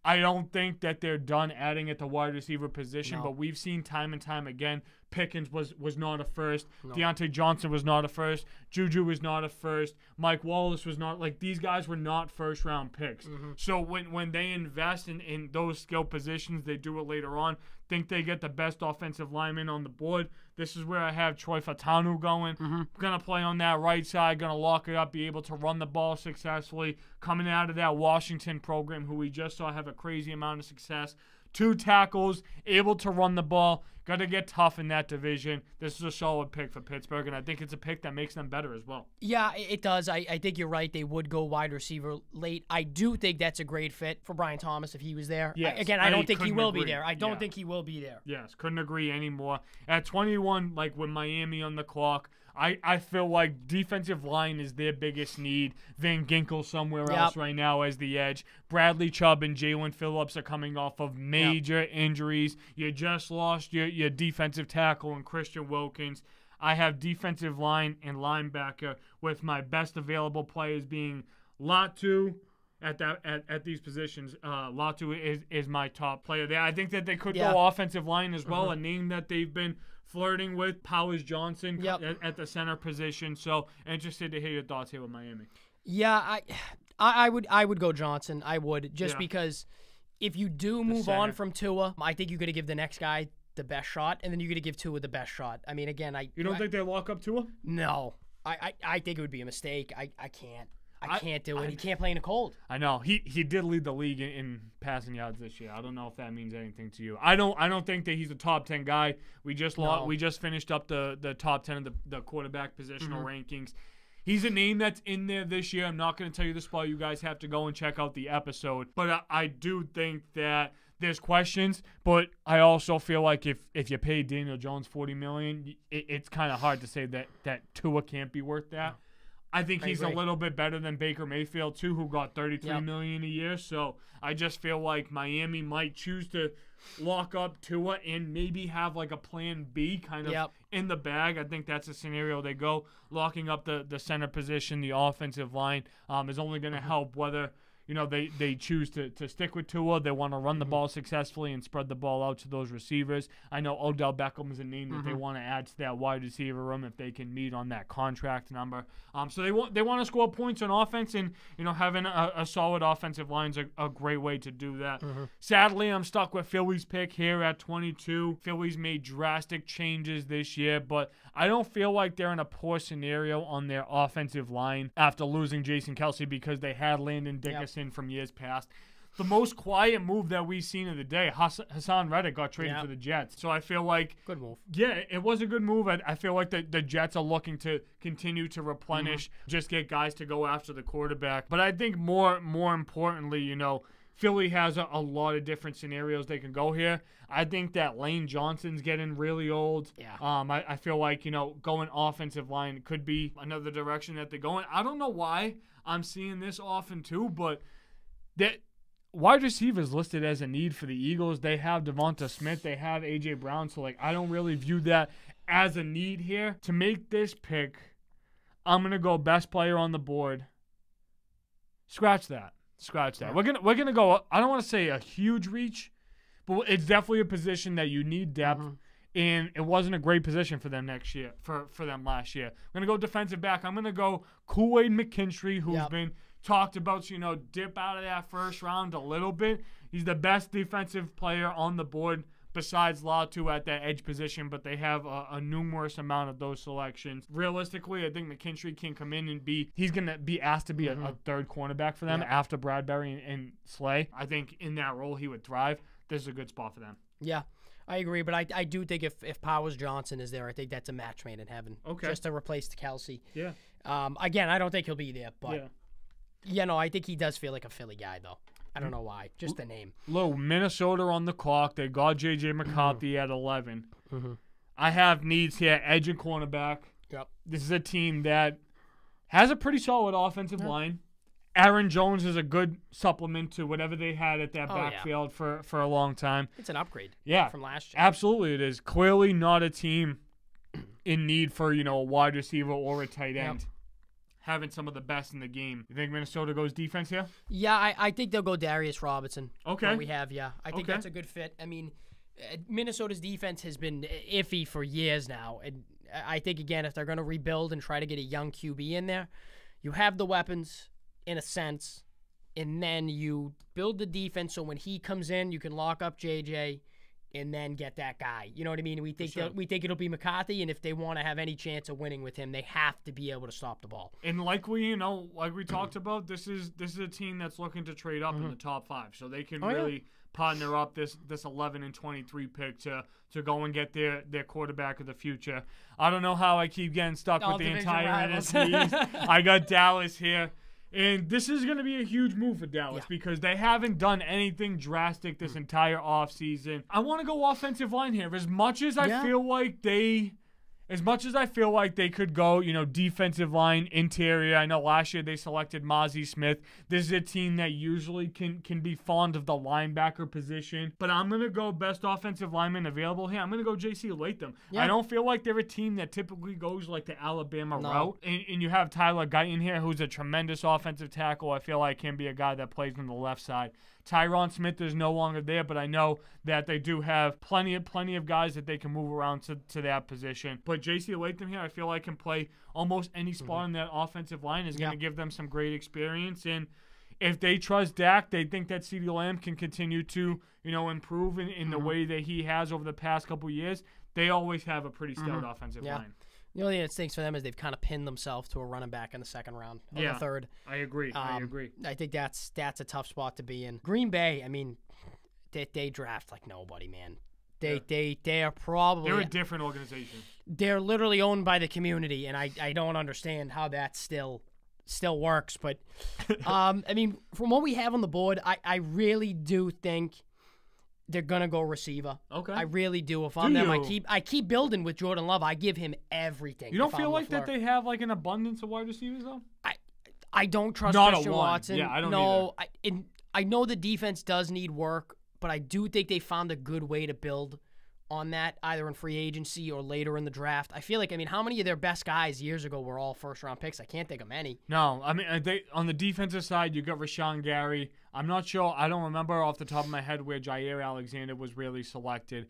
I don't think that they're done adding at the wide receiver position, No. but we've seen time and time again, Pickens was not a first. No. Deontay Johnson was not a first. Juju was not a first. Mike Wallace was not. Like, these guys were not first-round picks. So when they invest in those skill positions, they do it later on. Think they get the best offensive lineman on the board. This is where I have Troy Fatanu going. Going to play on that right side, going to lock it up, be able to run the ball successfully. Coming out of that Washington program, who we just saw have a crazy amount of success. 2 tackles, able to run the ball. Got to get tough in that division. This is a solid pick for Pittsburgh, and I think it's a pick that makes them better as well. Yeah, it does. I think you're right. They would go wide receiver late. I do think that's a great fit for Brian Thomas if he was there. Yes, I don't think he couldn't will be agree. there. I don't think he will be there. Yes, couldn't agree anymore. At 21, like with Miami on the clock, I feel like defensive line is their biggest need. Van Ginkel somewhere else right now as the edge. Bradley Chubb and Jalen Phillips are coming off of major injuries. You just lost your defensive tackle and Christian Wilkins. I have defensive line and linebacker with my best available players being Latu, at these positions. Latu is my top player there. I think that they could Yeah. go offensive line as well. A name that they've been flirting with, Powers Johnson at the center position. So interested to hear your thoughts here with Miami. Yeah, I would go Johnson. I would, just because if you do move on from Tua, I think you're gonna give the next guy the best shot, and then you're gonna give Tua the best shot. I mean, again, You don't think they lock up Tua? No. I think it would be a mistake. I can't. I can't do it. He can't play in the cold. I know he did lead the league in passing yards this year. I don't know if that means anything to you. I don't think that he's a top 10 guy. We just finished up the top 10 of the quarterback positional rankings. He's a name that's in there this year. I'm not going to tell you the spot. You guys have to go and check out the episode. But I do think that there's questions. But I also feel like if you pay Daniel Jones $40 million, it's kind of hard to say that Tua can't be worth that. I think he's a little bit better than Baker Mayfield too, who got $33 million a year. So I just feel like Miami might choose to lock up Tua and maybe have like a plan B kind of in the bag. I think that's a scenario they go. Locking up the center position, the offensive line is only going to help whether they choose to stick with Tua. They want to run the ball successfully and spread the ball out to those receivers. I know Odell Beckham is a name that they want to add to that wide receiver room if they can meet on that contract number. So they want to score points on offense, and having a solid offensive line is a great way to do that. Sadly, I'm stuck with Philly's pick here at 22. Philly's made drastic changes this year, but I don't feel like they're in a poor scenario on their offensive line after losing Jason Kelce, because they had Landon Dickerson from years past. The most quiet move that we've seen of the day, Hassan Reddick got traded to the Jets. So I feel like good move. Yeah, it was a good move. I feel like the Jets are looking to continue to replenish, just get guys to go after the quarterback. But I think more importantly, Philly has a lot of different scenarios they can go here. I think that Lane Johnson's getting really old. Yeah. I feel like, going offensive line could be another direction that they're going. I don't know why I'm seeing this often too, but that wide receivers listed as a need for the Eagles. They have Devonta Smith. They have A.J. Brown. So, I don't really view that as a need here. To make this pick, I'm going to go best player on the board. Scratch that. We're gonna go. I don't want to say a huge reach, but it's definitely a position that you need depth, and it wasn't a great position for them next year. For them last year, I'm gonna go defensive back. I'm gonna go Kool-Aid McKinstry, who's been talked about. Dip out of that first round a little bit. He's the best defensive player on the board besides Latu at that edge position, but they have a numerous amount of those selections. Realistically, I think McKinstry can come in and he's going to be asked to be a third cornerback for them after Bradbury and Slay. I think in that role he would thrive. This is a good spot for them. Yeah, I agree, but I do think if Powers Johnson is there, I think that's a match made in heaven. Okay. Just to replace the Kelce. Yeah. Again, I don't think he'll be there, but I think he does feel like a Philly guy, though. I don't know why. Just the name. Look, Minnesota on the clock. They got J.J. McCarthy at 11. I have needs here, edge and cornerback. Yep. This is a team that has a pretty solid offensive line. Aaron Jones is a good supplement to whatever they had at that backfield for a long time. It's an upgrade from last year. Absolutely it is. Clearly not a team in need for, a wide receiver or a tight end. Having some of the best in the game. You think Minnesota goes defense here? Yeah, I think they'll go Darius Robinson. Okay. We have, I think that's a good fit. I mean, Minnesota's defense has been iffy for years now. And I think, again, if they're going to rebuild and try to get a young QB in there, you have the weapons in a sense, and then you build the defense so when he comes in, you can lock up JJ and then get that guy. You know what I mean? We think it'll be McCarthy, and if they want to have any chance of winning with him, they have to be able to stop the ball. And like we talked about, this is a team that's looking to trade up in the top 5, so they can really partner up this 11 and 23 pick to go and get their quarterback of the future. I don't know how I keep getting stuck with the entire NFC East. I got Dallas here. And this is going to be a huge move for Dallas because they haven't done anything drastic this entire offseason. I want to go offensive line here. As much as I feel like they as much as I feel like they could go, defensive line, interior. I know last year they selected Mozzie Smith. This is a team that usually can be fond of the linebacker position. But I'm going to go best offensive lineman available here. I'm going to go J.C. Latham. Yeah. I don't feel like they're a team that typically goes like the Alabama route. And you have Tyler Guyton here, who's a tremendous offensive tackle. I feel like can be a guy that plays on the left side. Tyron Smith is no longer there, but I know that they do have plenty of guys that they can move around to that position. But J.C. Latham here, I feel like can play almost any spot in that offensive line. Is going to give them some great experience. And if they trust Dak, they think that CeeDee Lamb can continue to, improve in the way that he has over the past couple years. They always have a pretty stout offensive line. The only thing that stinks for them is they've kind of pinned themselves to a running back in the second round or the third. I agree. I think that's a tough spot to be in. Green Bay, I mean, they draft like nobody, man. They are probably... They're a different organization. They're literally owned by the community, and I don't understand how that still works. But, I mean, from what we have on the board, I really do think they're gonna go receiver. Okay. I really do. If I'm them, I keep building with Jordan Love. I give him everything. You don't feel like that they have like an abundance of wide receivers though? I don't trust Christian Watson. Yeah, I don't either. I know the defense does need work, but I do think they found a good way to build on that, either in free agency or later in the draft. I feel like, how many of their best guys years ago were all first-round picks? I can't think of many. No, on the defensive side, you got Rashawn Gary. I'm not sure. I don't remember off the top of my head where Jair Alexander was really selected.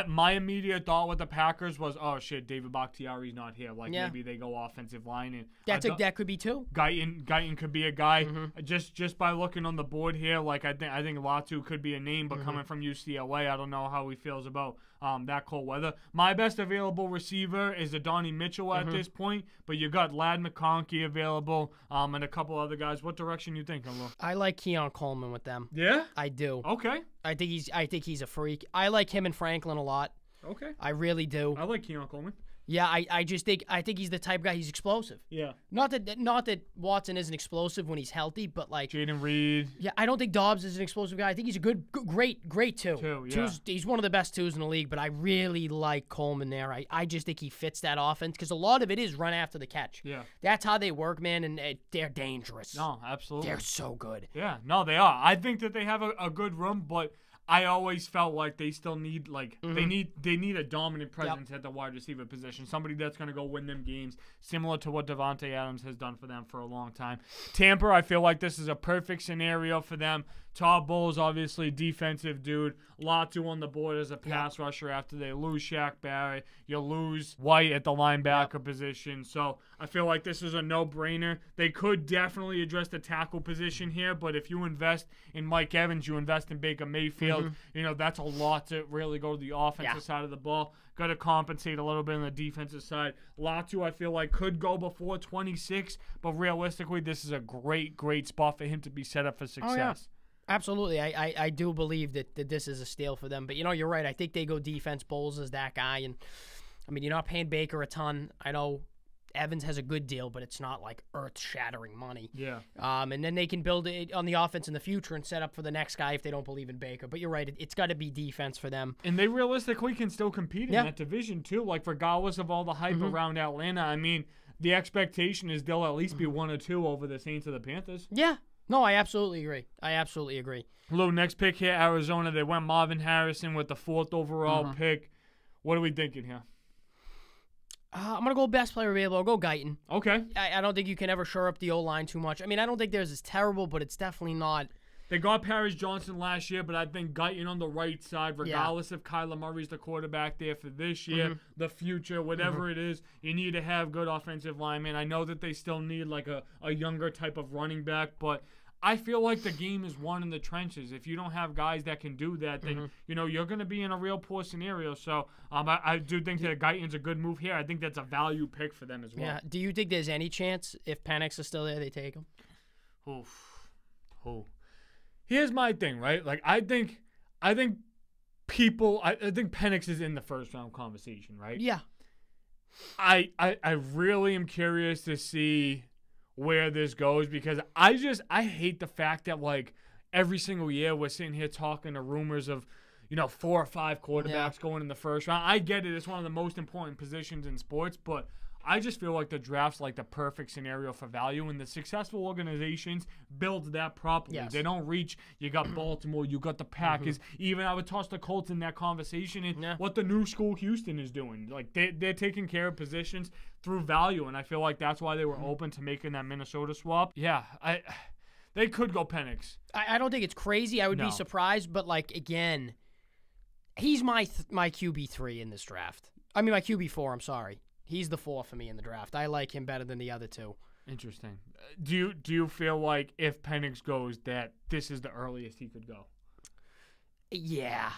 My immediate thought with the Packers was, oh, shit, David Bakhtiari's not here. Maybe they go offensive line. And that could be too. Guyton could be a guy. Just by looking on the board here, I think Latu could be a name, but coming from UCLA, I don't know how he feels about that cold weather. My best available receiver is Adonai Mitchell at this point, but you got Ladd McConkey available and a couple other guys. What direction you think, Hello? I like Keon Coleman with them. Yeah? I do. Okay. I think he's a freak. I like him and Franklin a lot. Okay. I really do. I like Keon Coleman. Yeah, I think he's the type of guy. He's explosive. Yeah. Not that Watson isn't explosive when he's healthy, but Jaden Reed. Yeah, I don't think Dobbs is an explosive guy. I think he's a great two. He's one of the best twos in the league. But I really like Coleman there. I just think he fits that offense because a lot of it is run after the catch. Yeah. That's how they work, man, and they're dangerous. No, absolutely. They're so good. Yeah. No, they are. I think that they have a good room, but I always felt like they still need they need a dominant presence at the wide receiver position. Somebody that's going to go win them games, similar to what Davante Adams has done for them for a long time. Tampa, I feel like this is a perfect scenario for them. Todd Bowles, obviously defensive dude. Latu on the board as a pass rusher after they lose Shaq Barrett. You lose White at the linebacker position. So I feel like this is a no-brainer. They could definitely address the tackle position here, but if you invest in Mike Evans, you invest in Baker Mayfield, that's a lot to really go to the offensive side of the ball. Got to compensate a little bit on the defensive side. Latu, I feel like, could go before 26, but realistically, this is a great spot for him to be set up for success. Oh, yeah. Absolutely. I do believe that this is a steal for them. But, you're right. I think they go defense. Bowles is that guy. And, you're not paying Baker a ton. I know Evans has a good deal, but it's not like earth-shattering money. Yeah. And then they can build it on the offense in the future and set up for the next guy if they don't believe in Baker. But you're right. It's got to be defense for them. And they realistically can still compete in that division, too. Regardless of all the hype around Atlanta, the expectation is they'll at least be 1 or 2 over the Saints or the Panthers. Yeah. No, I absolutely agree. Lou, next pick here, Arizona. They went Marvin Harrison with the 4th overall pick. What are we thinking here? I'm going to go best player available. I'll go Guyton. Okay. I don't think you can ever shore up the O-line too much. I don't think theirs is terrible, but it's definitely not. They got Paris Johnson last year, but I think Guyton on the right side, regardless if Kyler Murray's the quarterback there for this year, the future, whatever it is, you need to have good offensive linemen. I know that they still need a younger type of running back, but I feel like the game is won in the trenches. If you don't have guys that can do that, then you're going to be in a real poor scenario. So I do think that Guyton's a good move here. I think that's a value pick for them as well. Yeah. Do you think there's any chance if Penix is still there, they take him? Here's my thing, right? I think Penix is in the first round conversation, right? Yeah. I really am curious to see where this goes because I hate the fact that every single year we're sitting here talking to rumors of 4 or 5 quarterbacks going in the first round. I get it. It's one of the most important positions in sports, but I just feel like the draft's like the perfect scenario for value, and the successful organizations build that properly. Yes. They don't reach. You got Baltimore, you got the Packers. Even I would toss the Colts in that conversation, and what the new school Houston is doing. Like they're taking care of positions through value, and I feel like that's why they were open to making that Minnesota swap. Yeah, they could go Penix. I don't think it's crazy. I would be surprised, but like again, he's my QB3 in this draft. I mean my QB4. I'm sorry. He's the 4 for me in the draft. I like him better than the other 2. Interesting. Do you feel like if Penix goes that this is the earliest he could go? Yeah,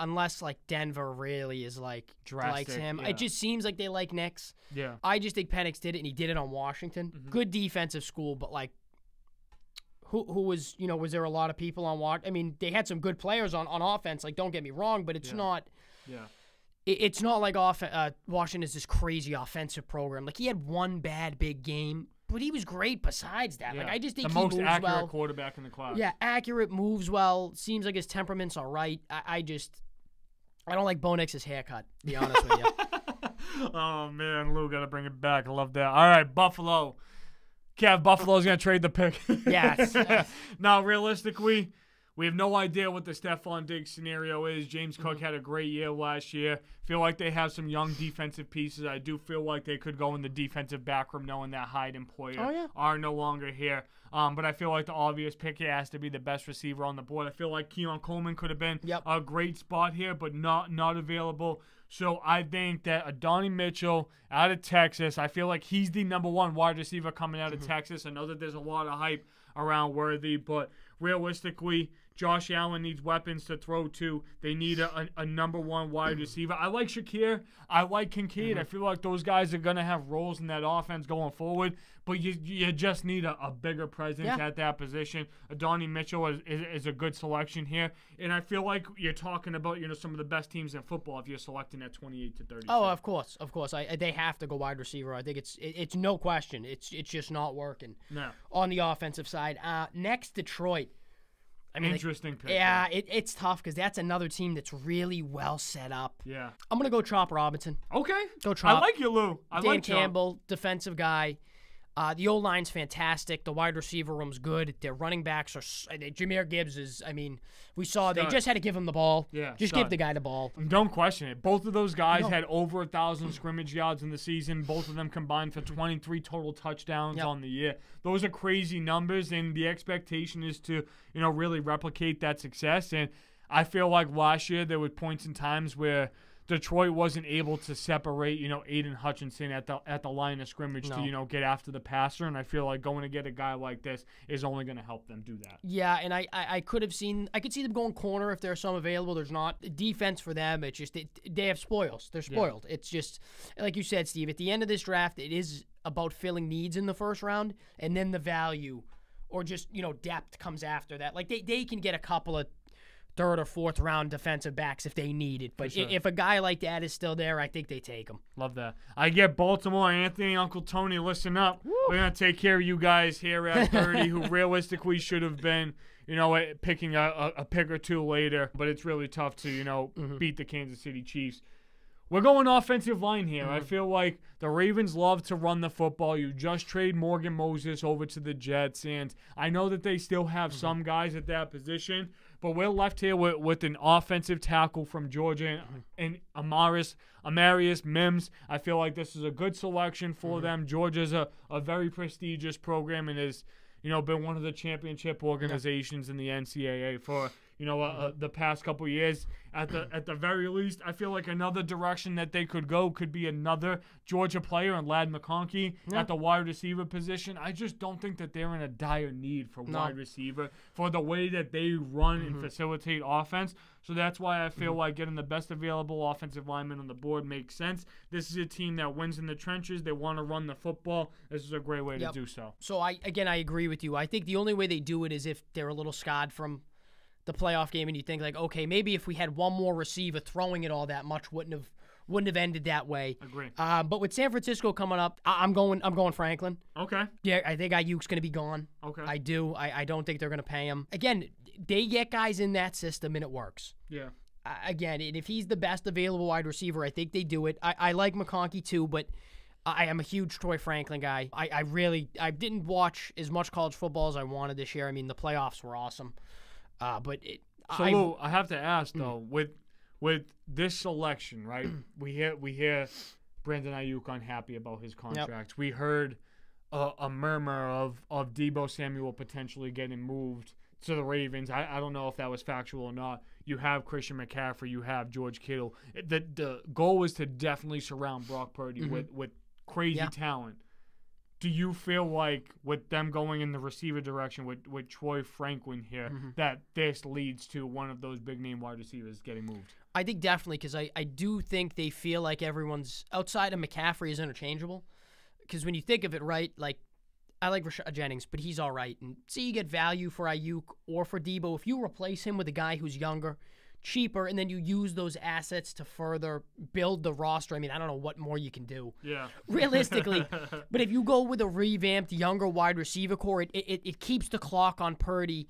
unless like Denver really is like drastic, likes him. Yeah. It just seems like they like Nix. Yeah. I just think Penix did it, and he did it on Washington. Good defensive school, but like who was, was there a lot of people on Washington? I mean, they had some good players on offense, like don't get me wrong, but it's not it's not like Washington is this crazy offensive program. Like he had one bad big game, but he was great besides that. Like I just think the he most moves accurate well. quarterback in the class. Yeah, accurate, moves well. Seems like his temperament's all right. I don't like Bo Nix's haircut, to be honest with you. Oh man, Lou, gotta bring it back. I love that. All right, Buffalo. Kev, Buffalo's gonna trade the pick. Yes. Now, realistically, we have no idea what the Stephon Diggs scenario is. James Cook had a great year last year. Feel like they have some young defensive pieces. I do feel like they could go in the defensive backroom knowing that Hyde and Poyer are no longer here. But I feel like the obvious pick here has to be the best receiver on the board. I feel like Keon Coleman could have been a great spot here, but not available. So I think that Adonai Mitchell out of Texas, I feel like he's the number 1 wide receiver coming out of Texas. I know that there's a lot of hype around Worthy, but realistically, Josh Allen needs weapons to throw to. They need a number 1 wide receiver. I like Shakir. I like Kincaid. I feel like those guys are going to have roles in that offense going forward, but you just need a bigger presence at that position. Adonai Mitchell is a good selection here, and I feel like you're talking about some of the best teams in football if you're selecting at 28 to 30. Oh, of course. They have to go wide receiver. I think it's no question. It's just not working on the offensive side. Next, Detroit. I mean, interesting pick. Yeah, it's tough because that's another team that's really well set up. Yeah. I'm going to go Chop Robinson. Okay. Go Chop. I like you, Lou. Dan Campbell, defensive guy. The O-line's fantastic. The wide receiver room's good. Their running backs are Jahmyr Gibbs is, we saw they just had to give him the ball. Yeah. Just give the guy the ball. Don't question it. Both of those guys had over 1,000 scrimmage yards in the season. Both of them combined for 23 total touchdowns on the year. Those are crazy numbers, and the expectation is to, really replicate that success. And I feel like last year there were points and times where Detroit wasn't able to separate, Aiden Hutchinson at the line of scrimmage to, get after the passer. And I feel like going to get a guy like this is only going to help them do that. Yeah, and I could see them going corner if there's some available. There's not. Defense for them, it's just they have spoils. They're spoiled. It's just, like you said, Steve, at the end of this draft, it is about filling needs in the first round, and then the value or just, depth comes after that. Like they can get a couple of third or fourth round defensive backs if they need it. But if a guy like that is still there, I think they take him. Love that. I get Baltimore, Anthony, Uncle Tony, listen up. Woo. We're going to take care of you guys here at 30 who realistically should have been, picking a pick or two later. But it's really tough to, beat the Kansas City Chiefs. We're going offensive line here. I feel like the Ravens love to run the football. You just trade Morgan Moses over to the Jets, and I know that they still have some guys at that position, but we're left here with an offensive tackle from Georgia and Amarius Mims. I feel like this is a good selection for them. Georgia's a very prestigious program and has been one of the championship organizations in the NCAA for the past couple years. At the very least, I feel like another direction that they could go could be another Georgia player and Ladd McConkey at the wide receiver position. I just don't think that they're in a dire need for wide receiver for the way that they run and facilitate offense. So that's why I feel like getting the best available offensive lineman on the board makes sense. This is a team that wins in the trenches. They want to run the football. This is a great way to do so. So I agree with you. I think the only way they do it is if they're a little scarred from the playoff game, and you think like, okay, maybe if we had one more receiver throwing it all that much, wouldn't have ended that way. Agree. But with San Francisco coming up, I'm going Franklin. Okay. Yeah, I think Ayuk's going to be gone. Okay. I do. I don't think they're going to pay him. Again, they get guys in that system and it works. Yeah. again, and if he's the best available wide receiver, I think they do it. I like McConkey too, but I am a huge Troy Franklin guy. I didn't watch as much college football as I wanted this year. I mean, the playoffs were awesome. Lou, I have to ask though, with this selection, right? we hear Brandon Ayuk unhappy about his contract. Yep. We heard a murmur of Deebo Samuel potentially getting moved to the Ravens. I don't know if that was factual or not. You have Christian McCaffrey, you have George Kittle. The goal is to definitely surround Brock Purdy with crazy talent. Do you feel like with them going in the receiver direction with Troy Franklin here, that this leads to one of those big name wide receivers getting moved? I think definitely, because I do think they feel like everyone's outside of McCaffrey is interchangeable. Because when you think of it, right, like I like Rashad Jennings, but he's all right. And see, you get value for Ayuk or for Deebo. If you replace him with a guy who's younger, cheaper, and then you use those assets to further build the roster, I mean, I don't know what more you can do. Yeah. Realistically. But if you go with a revamped, younger wide receiver core, it keeps the clock on Purdy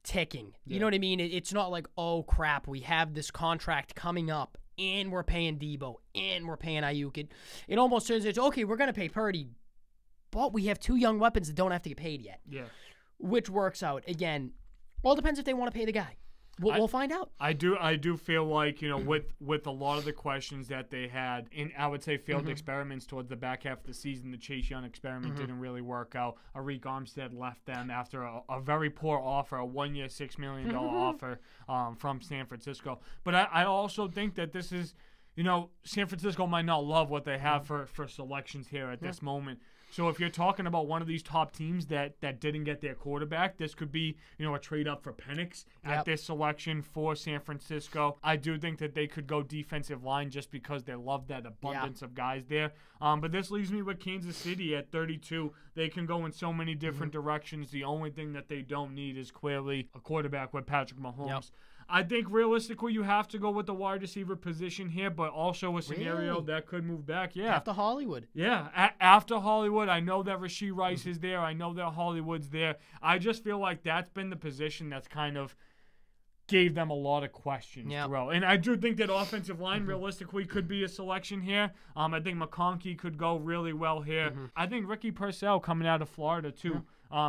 ticking. You know what I mean? It's not like, oh, crap, we have this contract coming up, and we're paying Deebo, and we're paying Ayuk. It almost turns into, okay, we're going to pay Purdy, but we have two young weapons that don't have to get paid yet. Yeah. Which works out. Again, all depends if they want to pay the guy. We'll find out. I do feel like, with a lot of the questions that they had, in I would say failed experiments towards the back half of the season, the Chase Young experiment didn't really work out. Arik Armstead left them after a very poor offer, a 1-year, $6 million offer from San Francisco. But I also think that this is, San Francisco might not love what they have for selections here at this moment. So if you're talking about one of these top teams that didn't get their quarterback, this could be, a trade up for Penix at this selection for San Francisco. I do think that they could go defensive line just because they love that abundance of guys there. But this leaves me with Kansas City at 32. They can go in so many different directions. The only thing that they don't need is clearly a quarterback with Patrick Mahomes. Yep. I think realistically you have to go with the wide receiver position here, but also a scenario that could move back. Yeah. After Hollywood. Yeah, after Hollywood. I know that Rashee Rice is there. I know that Hollywood's there. I just feel like that's been the position that's kind of gave them a lot of questions throughout. And I do think that offensive line realistically could be a selection here. I think McConkey could go really well here. I think Ricky Purcell coming out of Florida too.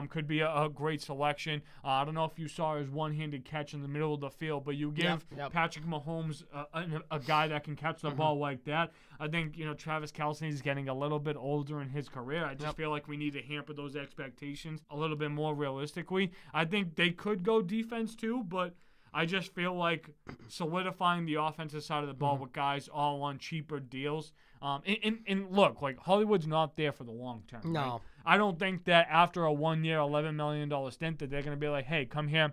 Could be a great selection. I don't know if you saw his one-handed catch in the middle of the field, but you give Patrick Mahomes a guy that can catch the ball like that. I think, Travis Kelce is getting a little bit older in his career. I just feel like we need to hamper those expectations a little bit more realistically. I think they could go defense too, but I just feel like solidifying the offensive side of the ball with guys all on cheaper deals. And look, like Hollywood's not there for the long term. No. Right? I don't think that after a 1-year, $11 million stint that they're going to be like, hey, come here.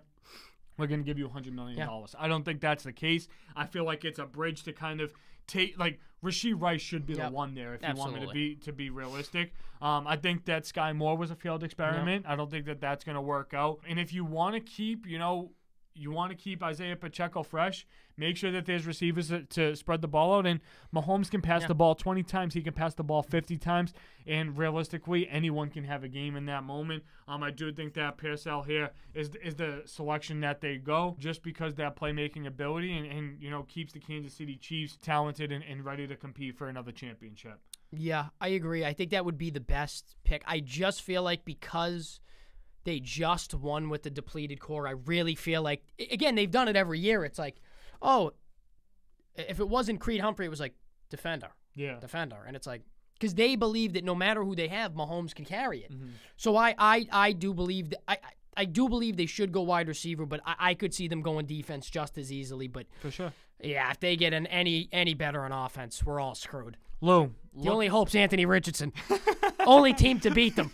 We're going to give you $100 million. I don't think that's the case. I feel like it's a bridge to kind of take, like, Rashee Rice should be the one there if you want me to be realistic. I think that Sky Moore was a failed experiment. I don't think that that's going to work out. And if you want to keep, you want to keep Isaiah Pacheco fresh, make sure that there's receivers to spread the ball out. And Mahomes can pass the ball 20 times. He can pass the ball 50 times. And realistically, anyone can have a game in that moment. I do think that Purcell here is the selection that they go just because that playmaking ability and keeps the Kansas City Chiefs talented and ready to compete for another championship. Yeah, I agree. I think that would be the best pick. I just feel like because they just won with the depleted core, I really feel like, again, they've done it every year. It's like, oh, if it wasn't Creed Humphrey, it was like defender. And it's like, because they believe that no matter who they have, Mahomes can carry it. So I do believe that I do believe they should go wide receiver, but I could see them going defense just as easily. But for sure, yeah, if they get any better on offense, we're all screwed. Lou, the only hope's Anthony Richardson. Only team to beat them.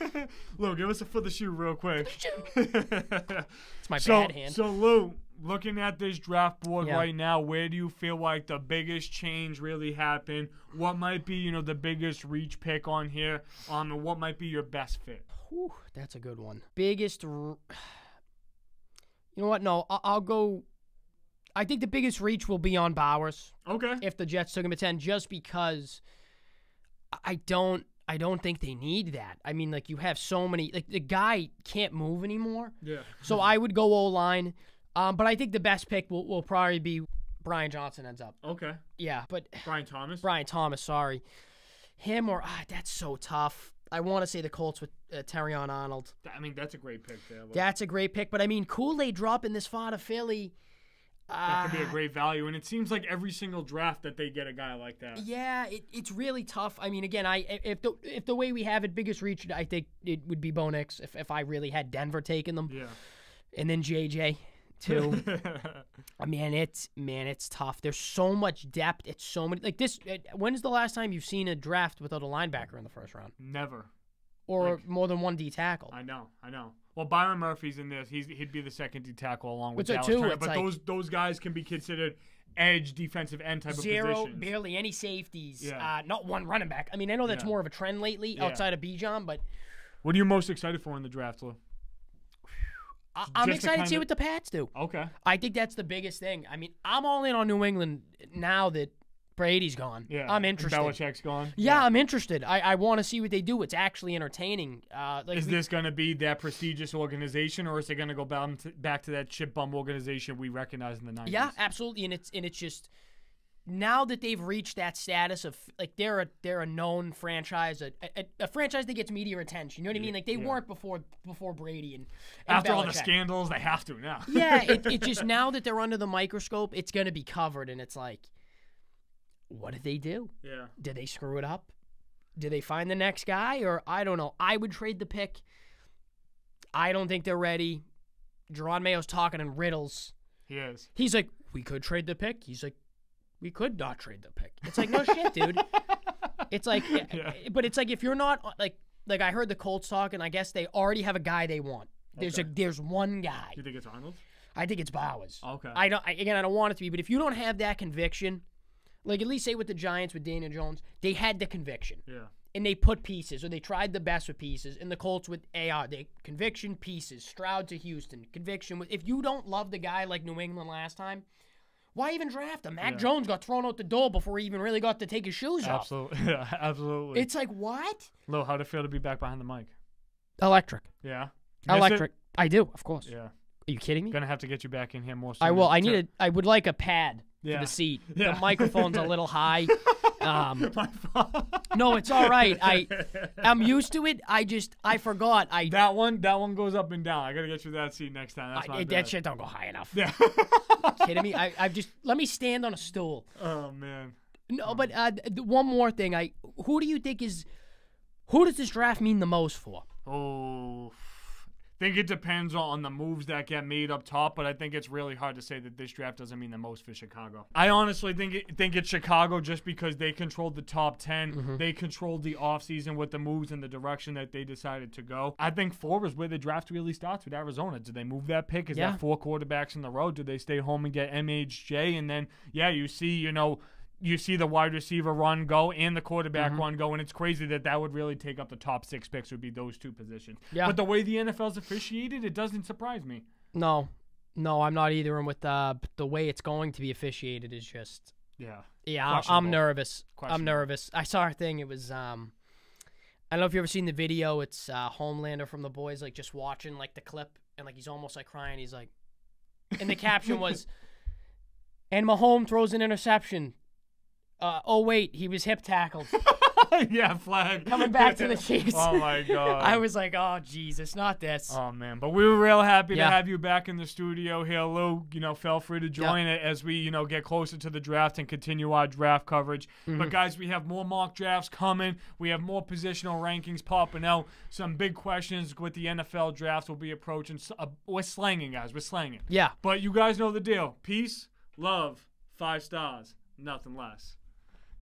Lou, give us a foot of the shoe real quick. It's my bad hand. So Lou, looking at this draft board right now, where do you feel like the biggest change really happened? What might be, the biggest reach pick on here? And what might be your best fit? Whew, that's a good one. Biggest. You know what? No, I'll go. I think the biggest reach will be on Bowers. Okay. If the Jets took him at 10, just because I don't think they need that. I mean, like, you have so many. Like, the guy can't move anymore. Yeah. So I would go O-line. But I think the best pick will probably be Brian Johnson ends up. Okay. Yeah, but Brian Thomas. Brian Thomas, sorry. Him or that's so tough. I want to say the Colts with Terrion Arnold. I mean, that's a great pick there. That's a great pick, but I mean, Kool-Aid dropping this far to Philly. That could be a great value, and it seems like every single draft that they get a guy like that. Yeah, it's really tough. I mean, again, if the way we have it, biggest reach, I think it would be Bo Nix if I really had Denver taking them. Yeah. And then JJ too. I mean, it's tough. There's so much depth. It's so many like this. When's the last time you've seen a draft without a linebacker in the first round? Never. Or more than one D tackle. I know. Well, Byron Murphy's in this. He'd be the second D tackle along with so Dallas too, Turner. it's But like those guys can be considered edge, defensive end type of zero, positions. barely any safeties. Yeah. Not one running back. I mean, I know that's more of a trend lately outside of Bijan, but what are you most excited for in the draft, Lou? I'm excited to see what the Pats do. Okay. I think that's the biggest thing. I mean, I'm all in on New England now that Brady's gone. Yeah. I'm interested. Belichick's gone. Yeah, I'm interested. I want to see what they do. It's actually entertaining. Is this going to be that prestigious organization, or is it going to go back to that chip bum organization we recognized in the 90s? Yeah, absolutely. And it's just now that they've reached that status of like they're a known franchise, a franchise that gets media attention. You know what I mean? Like they weren't before Brady and after Belichick. all the scandals, they have to now. Yeah, it just now that they're under the microscope, it's going to be covered, and it's like, what did they do? Yeah. Did they screw it up? Did they find the next guy? Or I don't know. I would trade the pick. I don't think they're ready. Jerron Mayo's talking in riddles. He is. He's like, we could trade the pick. He's like, we could not trade the pick. It's like, no shit, dude. It's like, but it's like if you're not like I heard the Colts talking. I guess they already have a guy they want. There's one guy. You think it's Arnold? I think it's Bowers. Okay. I don't want it to be, but if you don't have that conviction. Like, at least say with the Giants, with Daniel Jones, they had the conviction. Yeah. And they put pieces, or they tried the best with pieces. And the Colts with AR, they conviction pieces. Stroud to Houston, conviction. If you don't love the guy like New England last time, why even draft him? Mac Jones got thrown out the door before he even really got to take his shoes off. Absolutely. Yeah, absolutely. It's like, what? Lo, how'd it feel to be back behind the mic? Electric. Yeah. Electric. I do, of course. Yeah. Are you kidding me? Gonna have to get you back in here more soon. I will. I would like a pad. Yeah. For the seat. Yeah. The microphone's a little high. No, it's all right. I'm used to it. I forgot. That one goes up and down. I gotta get you that seat next time. That's not that bad. shit don't go high enough. Yeah. Kidding me? I just let me stand on a stool. Oh man. No, but one more thing. Who do you think who does this draft mean the most for? Oh. I think it depends on the moves that get made up top, but I think it's really hard to say that this draft doesn't mean the most for Chicago. I honestly think it's Chicago just because they controlled the top 10. Mm-hmm. They controlled the offseason with the moves and the direction that they decided to go. I think 4 is where the draft really starts with Arizona. Do they move that pick? Is that 4 quarterbacks in the row? Do they stay home and get MHJ? And then, you see the wide receiver run go and the quarterback run go, and it's crazy that would really take up the top 6 picks would be those 2 positions. Yeah. But the way the NFL's officiated, it doesn't surprise me. No, I'm not either. And with the way it's going to be officiated is just I'm nervous. I'm nervous. I saw a thing. It was I don't know if you ever seen the video. It's Homelander from The Boys, like just watching like the clip, and like he's almost like crying. He's like, and the caption was, and Mahomes throws an interception. Oh wait, he was hip tackled. Yeah, flag. Coming back to the Chiefs. Oh my God. I was like, oh Jesus, not this. Oh man, but we were real happy to have you back in the studio here, Lou. Feel free to join it as we, get closer to the draft and continue our draft coverage. Mm-hmm. But guys, we have more mock drafts coming. We have more positional rankings popping out. Some big questions with the NFL drafts will be approaching. We're slanging, guys. We're slanging. Yeah. But you guys know the deal. Peace, love, 5 stars, nothing less.